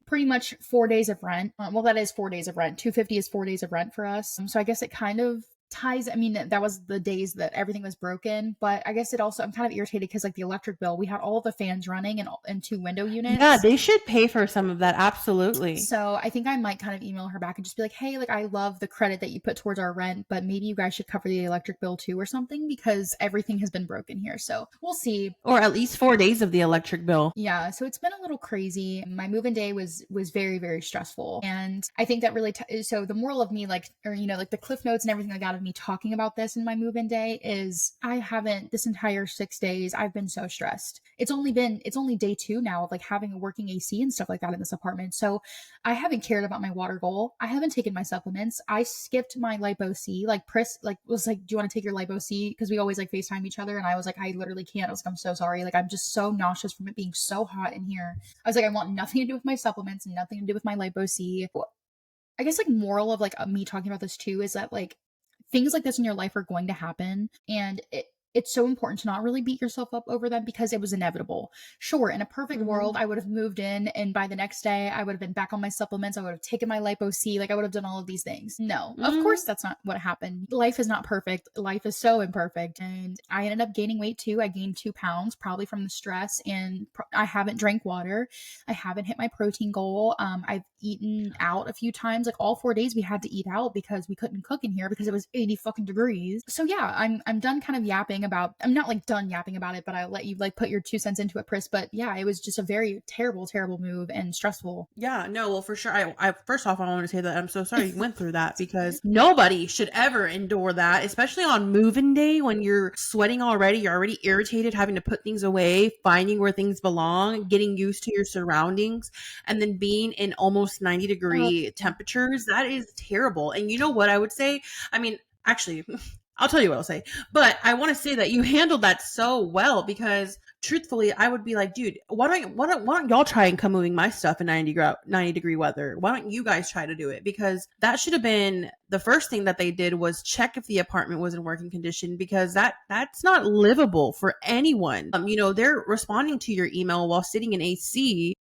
pretty much 4 days of rent. Well, that is 4 days of rent. $250 is 4 days of rent for us. So I guess it kind of ties. I mean, that was the days that everything was broken, but I guess it also, I'm kind of irritated because like the electric bill, we had all the fans running and 2 window units. Yeah, they should pay for some of that. Absolutely. So I think I might kind of email her back and just be like, hey, like I love the credit that you put towards our rent, but maybe you guys should cover the electric bill too or something because everything has been broken here. So we'll see. Or at least 4 days of the electric bill. Yeah. So it's been a little crazy. My move-in day was very, very stressful. And I think that really, so the moral of me, the cliff notes and everything like that of me talking about this in my move-in day is this entire 6 days, I've been so stressed. It's only day 2 now of like having a working AC and stuff like that in this apartment. So I haven't cared about my water goal. I haven't taken my supplements. I skipped my Lipo C. Like Priss was like, do you want to take your Lipo C? Because we always like FaceTime each other. And I was like, I literally can't. I was like, I'm so sorry. Like, I'm just so nauseous from it being so hot in here. I was like, I want nothing to do with my supplements and nothing to do with my Lipo C. I guess like moral of like me talking about this too is that like things like this in your life are going to happen. And it's so important to not really beat yourself up over them because it was inevitable. Sure, in a perfect world, I would have moved in and by the next day, I would have been back on my supplements. I would have taken my Lipo C. Like I would have done all of these things. No, of course, that's not what happened. Life is not perfect. Life is so imperfect. And I ended up gaining weight too. I gained 2 pounds, probably from the stress. And I haven't drank water. I haven't hit my protein goal. I've eaten out a few times. Like all 4 days we had to eat out because we couldn't cook in here because it was 80 fucking degrees. So yeah, I'm done kind of yapping about, I'm not like done yapping about it, but I'll let you like put your 2 cents into it, Priss. But yeah, it was just a very terrible, terrible move and stressful. Yeah, no, well, for sure. I first off, I want to say that I'm so sorry you went through that because nobody should ever endure that, especially on moving day when you're sweating already. You're already irritated, having to put things away, finding where things belong, getting used to your surroundings, and then being in almost 90-degree Yeah. temperatures. That is terrible. And you know what I would say? I mean, actually, I'll tell you what I'll say, but I want to say that you handled that so well because truthfully, I would be like, dude, why don't y'all try and come moving my stuff in 90-degree weather? Why don't you guys try to do it? Because that should have been the first thing that they did was check if the apartment was in working condition because that's not livable for anyone. They're responding to your email while sitting in AC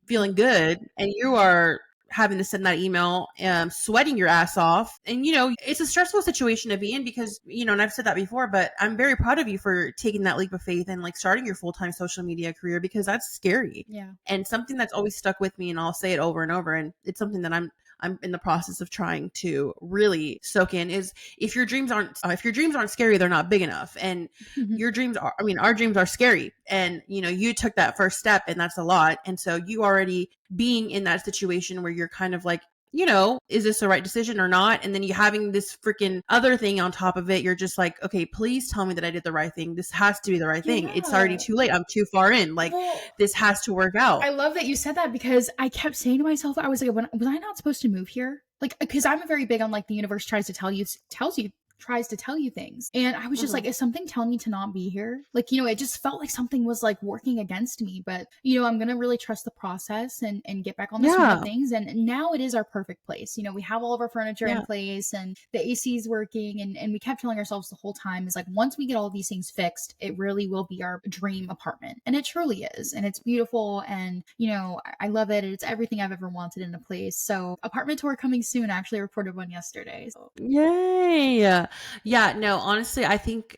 feeling good and you are having to send that email sweating your ass off and it's a stressful situation to be in because and I've said that before, but I'm very proud of you for taking that leap of faith and like starting your full-time social media career because that's scary Yeah. and something that's always stuck with me, and I'll say it over and over, and it's something that I'm in the process of trying to really soak in is if your dreams aren't scary, they're not big enough. And your dreams are, I mean, our dreams are scary. And, you took that first step and that's a lot. And so you already being in that situation where you're kind of like, is this the right decision or not? And then you having this freaking other thing on top of it. You're just like, okay, please tell me that I did the right thing. This has to be the right thing. It's already too late. I'm too far in. Like this has to work out. I love that you said that because I kept saying to myself, I was like, was I not supposed to move here? Like, because I'm very big on like the universe tries to tell you things. And I was just like, is something telling me to not be here? Like, it just felt like something was like working against me. But, I'm going to really trust the process and get back on the swing of things. And now it is our perfect place. We have all of our furniture in place and the AC is working. And we kept telling ourselves the whole time is like, once we get all of these things fixed, it really will be our dream apartment. And it truly is. And it's beautiful. And, I love it. It's everything I've ever wanted in a place. So apartment tour coming soon. I actually reported one yesterday. So. Yay. Yeah, no, honestly, I think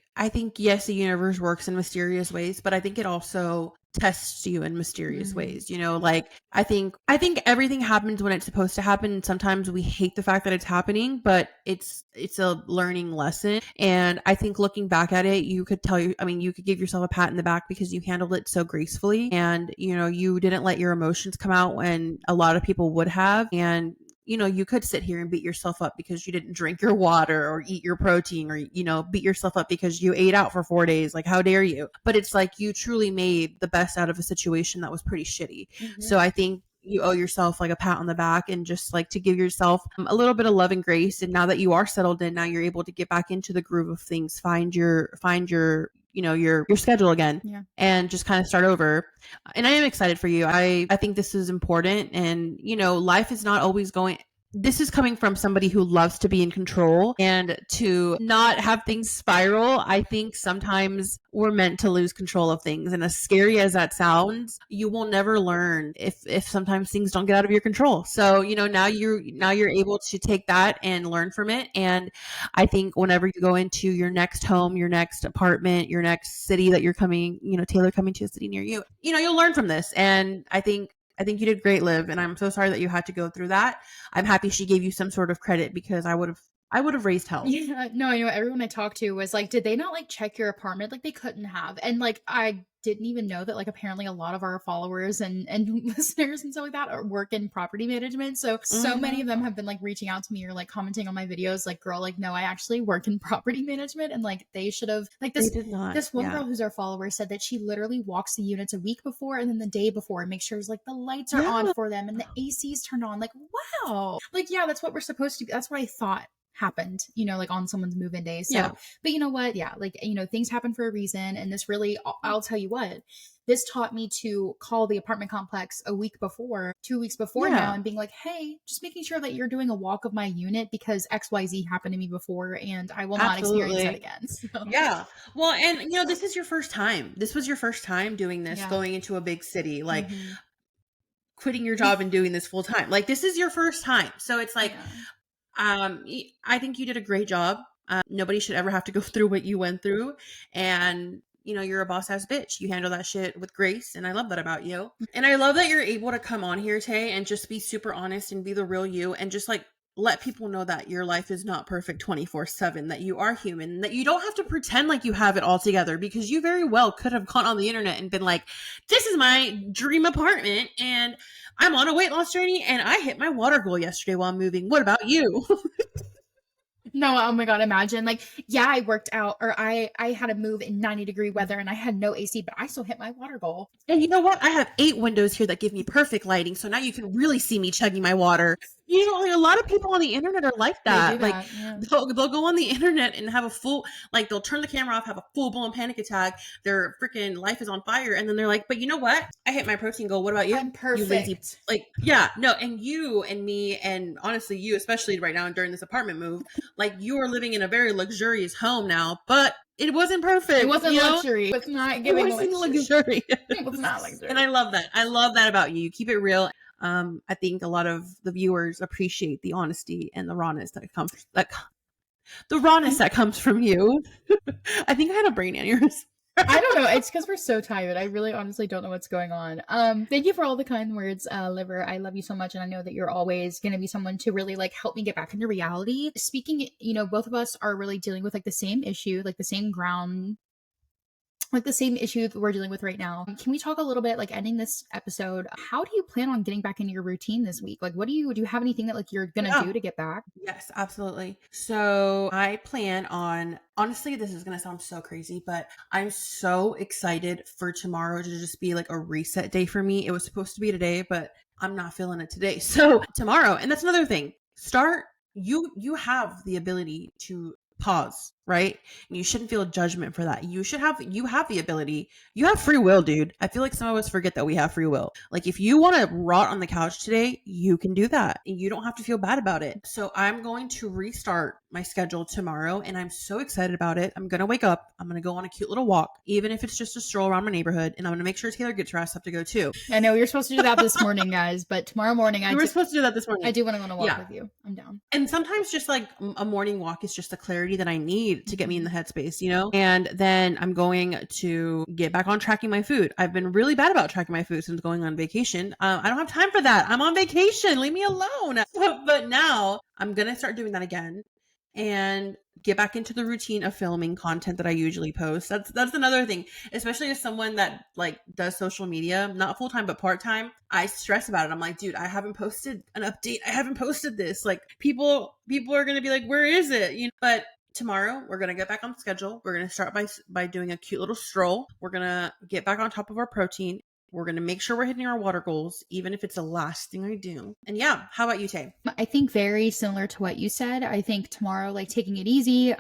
yes, the universe works in mysterious ways, but I think it also tests you in mysterious ways. Like I think everything happens when it's supposed to happen. And sometimes we hate the fact that it's happening, but it's a learning lesson. And I think looking back at it, you could give yourself a pat in the back because you handled it so gracefully and you didn't let your emotions come out when a lot of people would have. And you could sit here and beat yourself up because you didn't drink your water or eat your protein or, beat yourself up because you ate out for 4 days. Like, how dare you? But it's like you truly made the best out of a situation that was pretty shitty. So I think you owe yourself like a pat on the back and just like to give yourself a little bit of love and grace. And now that you are settled in, now you're able to get back into the groove of things, find your your schedule again and just kind of start over. And I am excited for you. I think this is important. And, life is not always going. This is coming from somebody who loves to be in control and to not have things spiral. I think sometimes we're meant to lose control of things. And as scary as that sounds, you will never learn if sometimes things don't get out of your control. So, now you're able to take that and learn from it. And I think whenever you go into your next home, your next apartment, your next city that you're coming, Taylor coming to a city near you, you'll learn from this. And I think you did great, Liv, and I'm so sorry that you had to go through that. I'm happy she gave you some sort of credit because I would have raised hell. Yeah, no, everyone I talked to was like, did they not like check your apartment? Like they couldn't have. And like I didn't even know that like apparently a lot of our followers and listeners and stuff like that work in property management. So many of them have been like reaching out to me or like commenting on my videos like, girl, like no, I actually work in property management. And like they should have like this one girl who's our follower said that she literally walks the units a week before and then the day before and makes sure like the lights are on for them and the AC's turned on. Like wow, like yeah, that's what we're supposed to be. That's what I thought happened, like on someone's move-in day. So, but you know what? Yeah, like, things happen for a reason. And this really, I'll tell you what, this taught me to call the apartment complex 2 weeks before now and being like, hey, just making sure that you're doing a walk of my unit because XYZ happened to me before and I will not experience that again. So. Yeah. Well, and this is your first time. This was your first time doing this, going into a big city, like quitting your job and doing this full time. Like this is your first time. So it's like, I think you did a great job. Nobody should ever have to go through what you went through. And, you're a boss ass bitch. You handle that shit with grace. And I love that about you. And I love that you're able to come on here, Tay, and just be super honest and be the real you and just like let people know that your life is not perfect 24/7, that you are human, that you don't have to pretend like you have it all together, because you very well could have gone on the internet and been like, this is my dream apartment and I'm on a weight loss journey and I hit my water goal yesterday while moving. What about you? No, oh my God, imagine. Like, yeah, I worked out, or I had to move in 90-degree weather and I had no AC, but I still hit my water goal. And you know what? I have 8 windows here that give me perfect lighting, so now you can really see me chugging my water. You know, like, a lot of people on the internet are like They do that. Like, that, yeah. they'll go on the internet and have a full, like, they'll turn the camera off, have a full blown panic attack. Their freaking life is on fire, and then they're like, "But you know what? I hit my protein goal. What about you? I'm You lazy." perfect. Like, yeah, no, and you and me, and honestly, you especially right now during this apartment move, like, you are living in a very luxurious home now, but it wasn't perfect. It wasn't you know? luxury. It was not It giving wasn't luxury. luxury. It was not luxury. And I love that. I love that about you. You keep it real. I think a lot of the viewers appreciate the honesty and the rawness that comes, like the rawness that comes from you. I think I had a brain aneurysm. I don't know. It's because we're so tired. I really honestly don't know what's going on. Thank you for all the kind words, Liver. I love you so much, and I know that you're always gonna be someone to really like help me get back into reality. Speaking, you know, both of us are really dealing with like the same issue, like the same ground, like the same issue that we're dealing with right now. Can we talk a little bit, like ending this episode? How do you plan on getting back into your routine this week? Like, what do you have anything that like you're gonna do to get back? Yes, absolutely. So I plan on, honestly, this is going to sound so crazy, but I'm so excited for tomorrow to just be like a reset day for me. It was supposed to be today, but I'm not feeling it today. So tomorrow, and that's another thing. You have the ability to pause, right? And you shouldn't feel judgment for that. You have the ability. You have free will, dude. I feel like some of us forget that we have free will. Like, if you want to rot on the couch today, you can do that. And you don't have to feel bad about it. So I'm going to restart my schedule tomorrow, and I'm so excited about it. I'm going to wake up. I'm going to go on a cute little walk, even if it's just a stroll around my neighborhood. And I'm going to make sure Taylor gets her ass up to go too. I know you're supposed to do that this morning, guys, but tomorrow morning We were supposed to do that this morning. I do want to go on a walk Yeah. with you. I'm down. And sometimes just like a morning walk is just the clarity that I need to get me in the headspace, you know? And then I'm going to get back on tracking my food. I've been really bad about tracking my food since going on vacation. I don't have time for that. I'm on vacation. Leave me alone. But now I'm going to start doing that again and get back into the routine of filming content that I usually post. That's another thing, especially as someone that like does social media, not full time, but part time. I stress about it. I'm like, dude, I haven't posted an update. I haven't posted this. Like, people are going to be like, where is it? You know, but tomorrow we're going to get back on schedule. We're going to start by doing a cute little stroll. We're going to get back on top of our protein. We're going to make sure we're hitting our water goals, even if it's the last thing I do. And yeah, how about you, Tay? I think very similar to what you said. I think tomorrow, like taking it easy.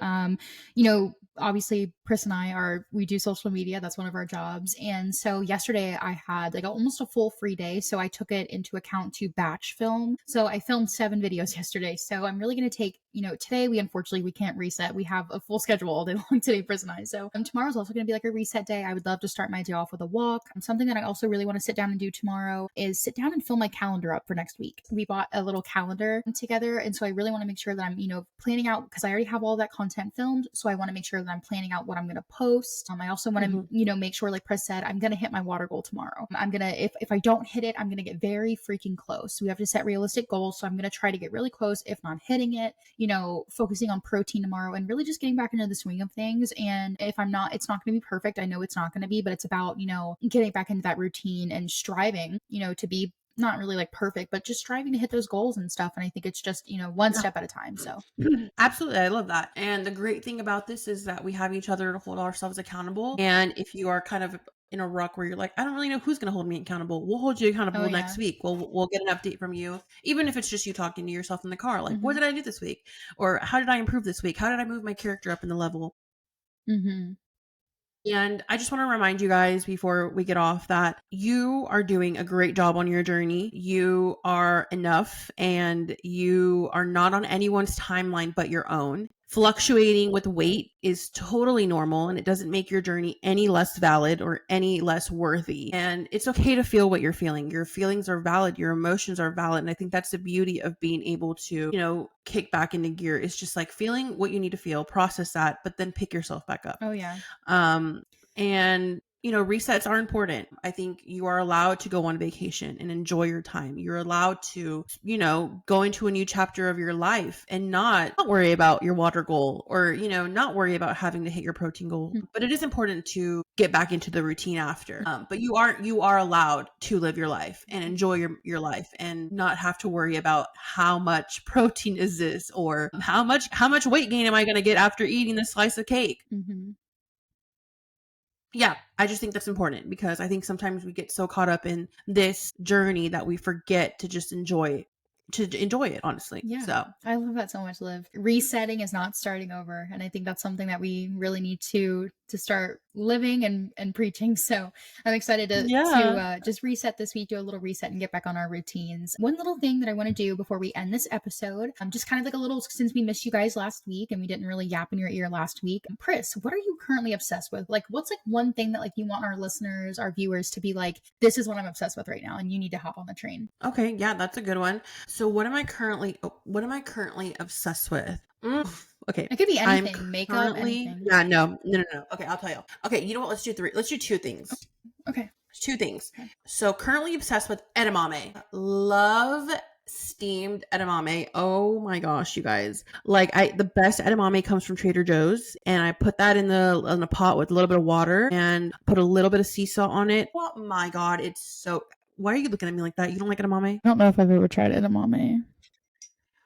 You know, obviously Priss and we do social media. That's one of our jobs. And so yesterday I had like almost a full free day. So I took it into account to batch film. So I filmed 7 videos yesterday. So I'm really going to take, you know, today we can't reset. We have a full schedule all day long today, Priss and I. So tomorrow's also going to be like a reset day. I would love to start my day off with a walk. Something that I also really want to sit down and do tomorrow is sit down and fill my calendar up for next week. We bought a little calendar together. And so I really want to make sure that I'm, you know, planning out, because I already have all that content filmed. So I want to make sure that I'm planning out what I'm going to post. I also want to, you know, make sure, like Priss said, I'm going to hit my water goal tomorrow. I'm going to, if I don't hit it, I'm going to get very freaking close. We have to set realistic goals. So I'm going to try to get really close, if not hitting it, you know, focusing on protein tomorrow and really just getting back into the swing of things. And if I'm not, it's not going to be perfect. I know it's not going to be, but it's about, you know, getting back into that routine and striving, you know, to be not really like perfect, but just striving to hit those goals and stuff. And I think it's just, you know, one step at a time. So absolutely. I love that. And the great thing about this is that we have each other to hold ourselves accountable. And if you are kind of in a ruck where you're like, I don't really know who's going to hold me accountable, we'll hold you accountable next week. We'll get an update from you, even if it's just you talking to yourself in the car. Like, what did I do this week? Or how did I improve this week? How did I move my character up in the level? And I just want to remind you guys before we get off that you are doing a great job on your journey. You are enough, and you are not on anyone's timeline but your own. Fluctuating with weight is totally normal, and it doesn't make your journey any less valid or any less worthy. And it's okay to feel what you're feeling. Your feelings are valid. Your emotions are valid. And I think that's the beauty of being able to, you know, kick back into gear. It's just like feeling what you need to feel, process that, but then pick yourself back up. Oh yeah. And resets are important. I think you are allowed to go on vacation and enjoy your time. You're allowed to, go into a new chapter of your life and not worry about your water goal or, not worry about having to hit your protein goal. But it is important to get back into the routine after. But you are allowed to live your life and enjoy your life and not have to worry about how much protein is this or how much weight gain am I going to get after eating this slice of cake. Yeah, I just think that's important because I think sometimes we get so caught up in this journey that we forget to just enjoy it, honestly. Yeah. So I love that so much, Liv. Resetting is not starting over. And I think that's something that we really need to start living and preaching. So I'm excited to just reset this week, do a little reset and get back on our routines. One little thing that I want to do before we end this episode, just kind of like a little, since we missed you guys last week and we didn't really yap in your ear last week. Priss, what are you currently obsessed with? Like, what's like one thing that like you want our listeners, our viewers to be like, this is what I'm obsessed with right now and you need to hop on the train? Okay, yeah, that's a good one. So what am I currently obsessed with? Okay. It could be anything, makeup, anything. Yeah, no. Okay, I'll tell you. Okay, you know what? Let's do two things. Okay. Two things. Okay. So currently obsessed with edamame. Love steamed edamame. Oh my gosh, you guys. Like the best edamame comes from Trader Joe's and I put that in a pot with a little bit of water and put a little bit of sea salt on it. Oh my god, it's so. Why are you looking at me like that? You don't like edamame? I don't know if I've ever tried edamame.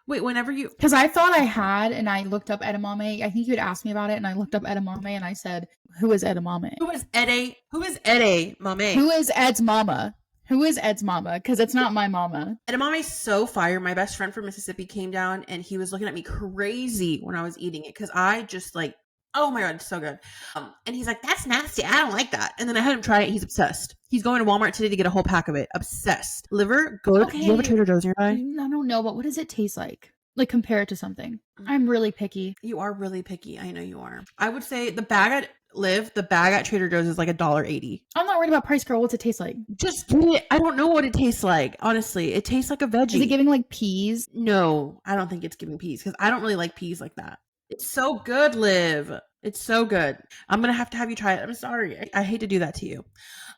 Wait, because I thought I had, and I looked up edamame. I think you had asked me about it, and I looked up edamame, and I said, "Who is edamame? Who is edamame? Who is Ed's mama? Who is Ed's mama? Because it's not my mama." Edamame's so fire. My best friend from Mississippi came down, and he was looking at me crazy when I was eating it because I just like, oh my god, it's so good. And he's like, "That's nasty. I don't like that." And then I had him try it. He's obsessed. He's going to Walmart today to get a whole pack of it. Obsessed. Liver, good. Okay. Do you have a Trader Joe's nearby? I don't know, but what does it taste like? Like compare it to something. I'm really picky. You are really picky. I know you are. I would say the bag at Trader Joe's is like $1.80. I'm not worried about price, girl. What's it taste like? Just get it. I don't know what it tastes like. Honestly, it tastes like a veggie. Is it giving like peas? No, I don't think it's giving peas because I don't really like peas like that. It's so good, Liv. It's so good. I'm going to have you try it. I'm sorry. I hate to do that to you.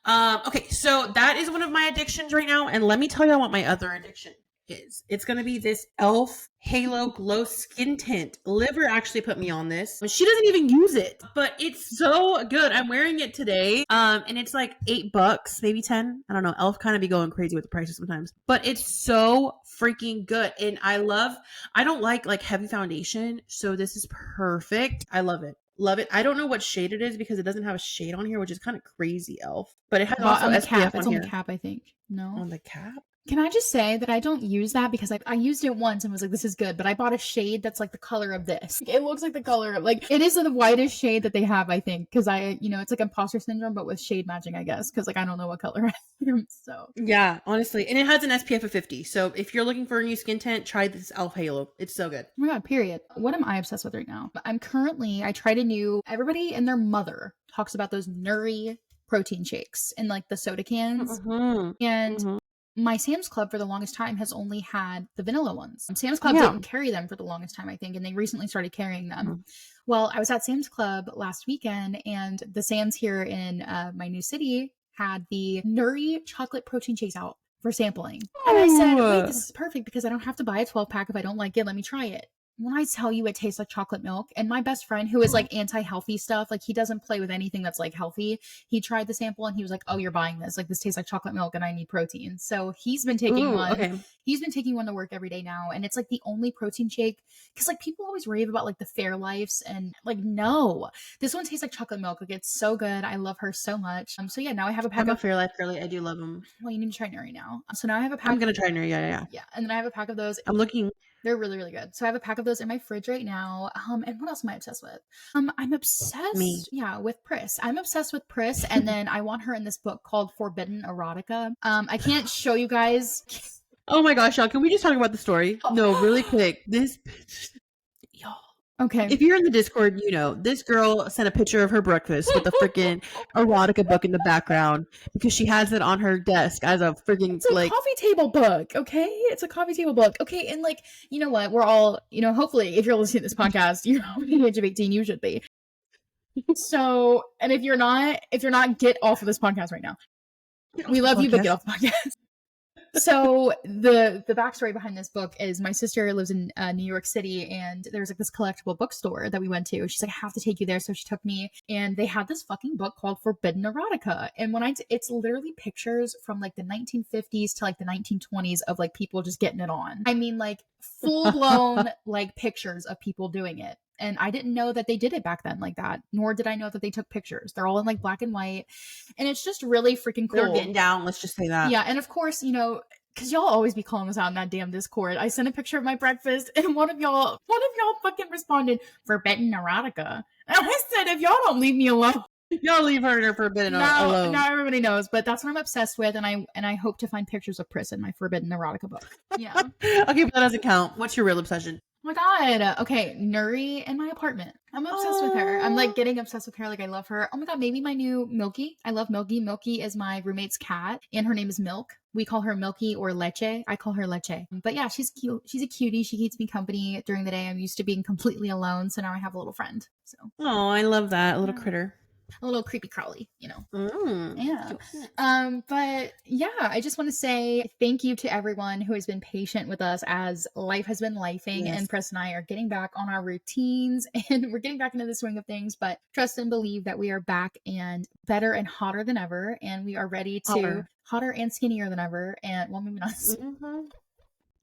Okay, so that is one of my addictions right now. And let me tell you what my other addiction is. It's going to be this e.l.f. Halo Glow Skin Tint. Liver actually put me on this. She doesn't even use it, but it's so good. I'm wearing it today. And it's like $8, maybe 10. I don't know. e.l.f. kind of be going crazy with the prices sometimes, but it's so freaking good. And I don't like heavy foundation. So this is perfect. I love it. Love it. I don't know what shade it is because it doesn't have a shade on here, which is kind of crazy, e.l.f. But it has also on the SPF cap. on it's here. On the cap, I think. No. On the cap? Can I just say that I don't use that because I used it once and was like, this is good, but I bought a shade that's like the color of this. It looks like the color of it is the whitest shade that they have, I think, because it's like imposter syndrome, but with shade matching, I guess, because I don't know what color I am. So yeah, honestly, and it has an SPF of 50. So if you're looking for a new skin tint, try this e.l.f. Halo. It's so good. Oh my god, period. What am I obsessed with right now? I tried a new. Everybody and their mother talks about those Nuri protein shakes in like the soda cans, and. My Sam's Club for the longest time has only had the vanilla ones. Sam's Club didn't carry them for the longest time, I think, and they recently started carrying them. Well, I was at Sam's Club last weekend, and the Sam's here in my new city had the Nuri chocolate protein shakes out for sampling. And I said, wait, this is perfect because I don't have to buy a 12-pack if I don't like it. Let me try it. When I tell you it tastes like chocolate milk, and my best friend who is like anti-healthy stuff, like he doesn't play with anything that's like healthy, he tried the sample and he was like, oh, you're buying this, like this tastes like chocolate milk and I need protein. So he's been taking one. Okay. He's been taking one to work every day now, and it's like the only protein shake because like people always rave about like the Fairlifes, and like no, this one tastes like chocolate milk. Like it's so good. I love her so much. So yeah, now I have a pack of Fairlife girly. I do love them. Well, you need to try Nuri now. So now I have a pack. I'm gonna try Nuri. Yeah. And then I have a pack of those. I'm looking. They're really, really good. So I have a pack of those in my fridge right now. And what else am I obsessed with? I'm obsessed. Yeah, with Priss. I'm obsessed with Priss. And then I want her in this book called Forbidden Erotica. I can't show you guys. Oh my gosh, y'all. Can we just talk about the story? No, really quick. Y'all. Okay. If you're in the Discord, this girl sent a picture of her breakfast with a freaking erotica book in the background because she has it on her desk as a freaking it's a coffee table book. Okay. It's a coffee table book. Okay. And like, you know what? We're all, hopefully if you're listening to this podcast, you're over the age of 18, you should be. So, and if you're not, get off of this podcast right now. We love you, but get off the podcast. So the backstory behind this book is my sister lives in New York City, and there's like this collectible bookstore that we went to. She's like, I have to take you there. So she took me, and they had this fucking book called Forbidden Erotica. And when it's literally pictures from like the 1950s to like the 1920s of like people just getting it on. I mean, like full blown like pictures of people doing it. And I didn't know that they did it back then like that, nor did I know that they took pictures. They're all in like black and white. And it's just really freaking cool. They're getting down, let's just say that. Yeah, and of course, you know, because y'all always be calling us out in that damn Discord. I sent a picture of my breakfast, and one of y'all fucking responded, Forbidden Erotica. And I said, if y'all don't leave me alone. Y'all leave her forbidden alone. Now everybody knows, but that's what I'm obsessed with, and I hope to find pictures of Priss in my Forbidden Erotica book. Yeah. Okay, but that doesn't count. What's your real obsession? Oh my god. Okay, Nuri in my apartment. I'm obsessed with her. I'm like getting obsessed with her. Like I love her. Oh my god, maybe my new Milky. I love Milky. Milky is my roommate's cat, and her name is Milk. We call her Milky or Leche. I call her Leche. But yeah, she's cute. She's a cutie. She keeps me company during the day. I'm used to being completely alone, so now I have a little friend. So. Oh, I love that. A little critter. A little creepy crawly, you know. Yeah. But yeah, I just want to say thank you to everyone who has been patient with us as life has been lifing, and Priss and I are getting back on our routines and we're getting back into the swing of things, but trust and believe that we are back and better and hotter than ever, and we are ready to hotter and skinnier than ever, and well, maybe not.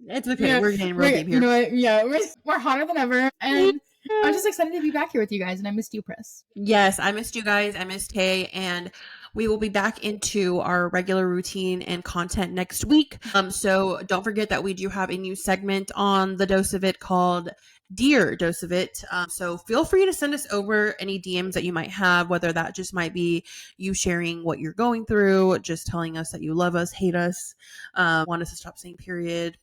It's okay. Yeah, we're getting real deep here. You know what? Yeah, we're hotter than ever, and I'm just excited to be back here with you guys, and I missed you, Priss. Yes, I missed you guys. I missed Tay, and we will be back into our regular routine and content next week. So don't forget that we do have a new segment on the Dose of It called Dear Dose of It. So feel free to send us over any DMs that you might have, whether that just might be you sharing what you're going through, just telling us that you love us, hate us, want us to stop saying period.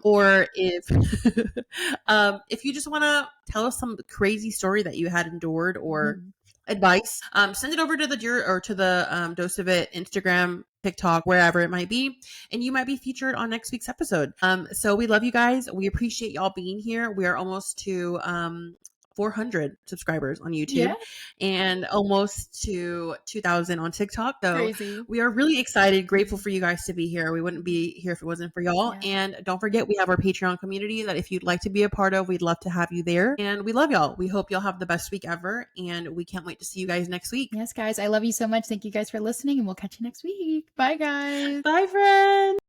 Or if if you just want to tell us some crazy story that you had endured or advice, send it over to the Dose of It Instagram, TikTok, wherever it might be, and you might be featured on next week's episode. So we love you guys. We appreciate y'all being here. We are almost to 400 subscribers on YouTube and almost to 2,000 on TikTok. So crazy. We are really excited, grateful for you guys to be here. We wouldn't be here if it wasn't for y'all. And don't forget, we have our Patreon community that if you'd like to be a part of, we'd love to have you there. And we love y'all. We hope y'all have the best week ever. And we can't wait to see you guys next week. Yes, guys. I love you so much. Thank you guys for listening, and we'll catch you next week. Bye, guys. Bye, friends.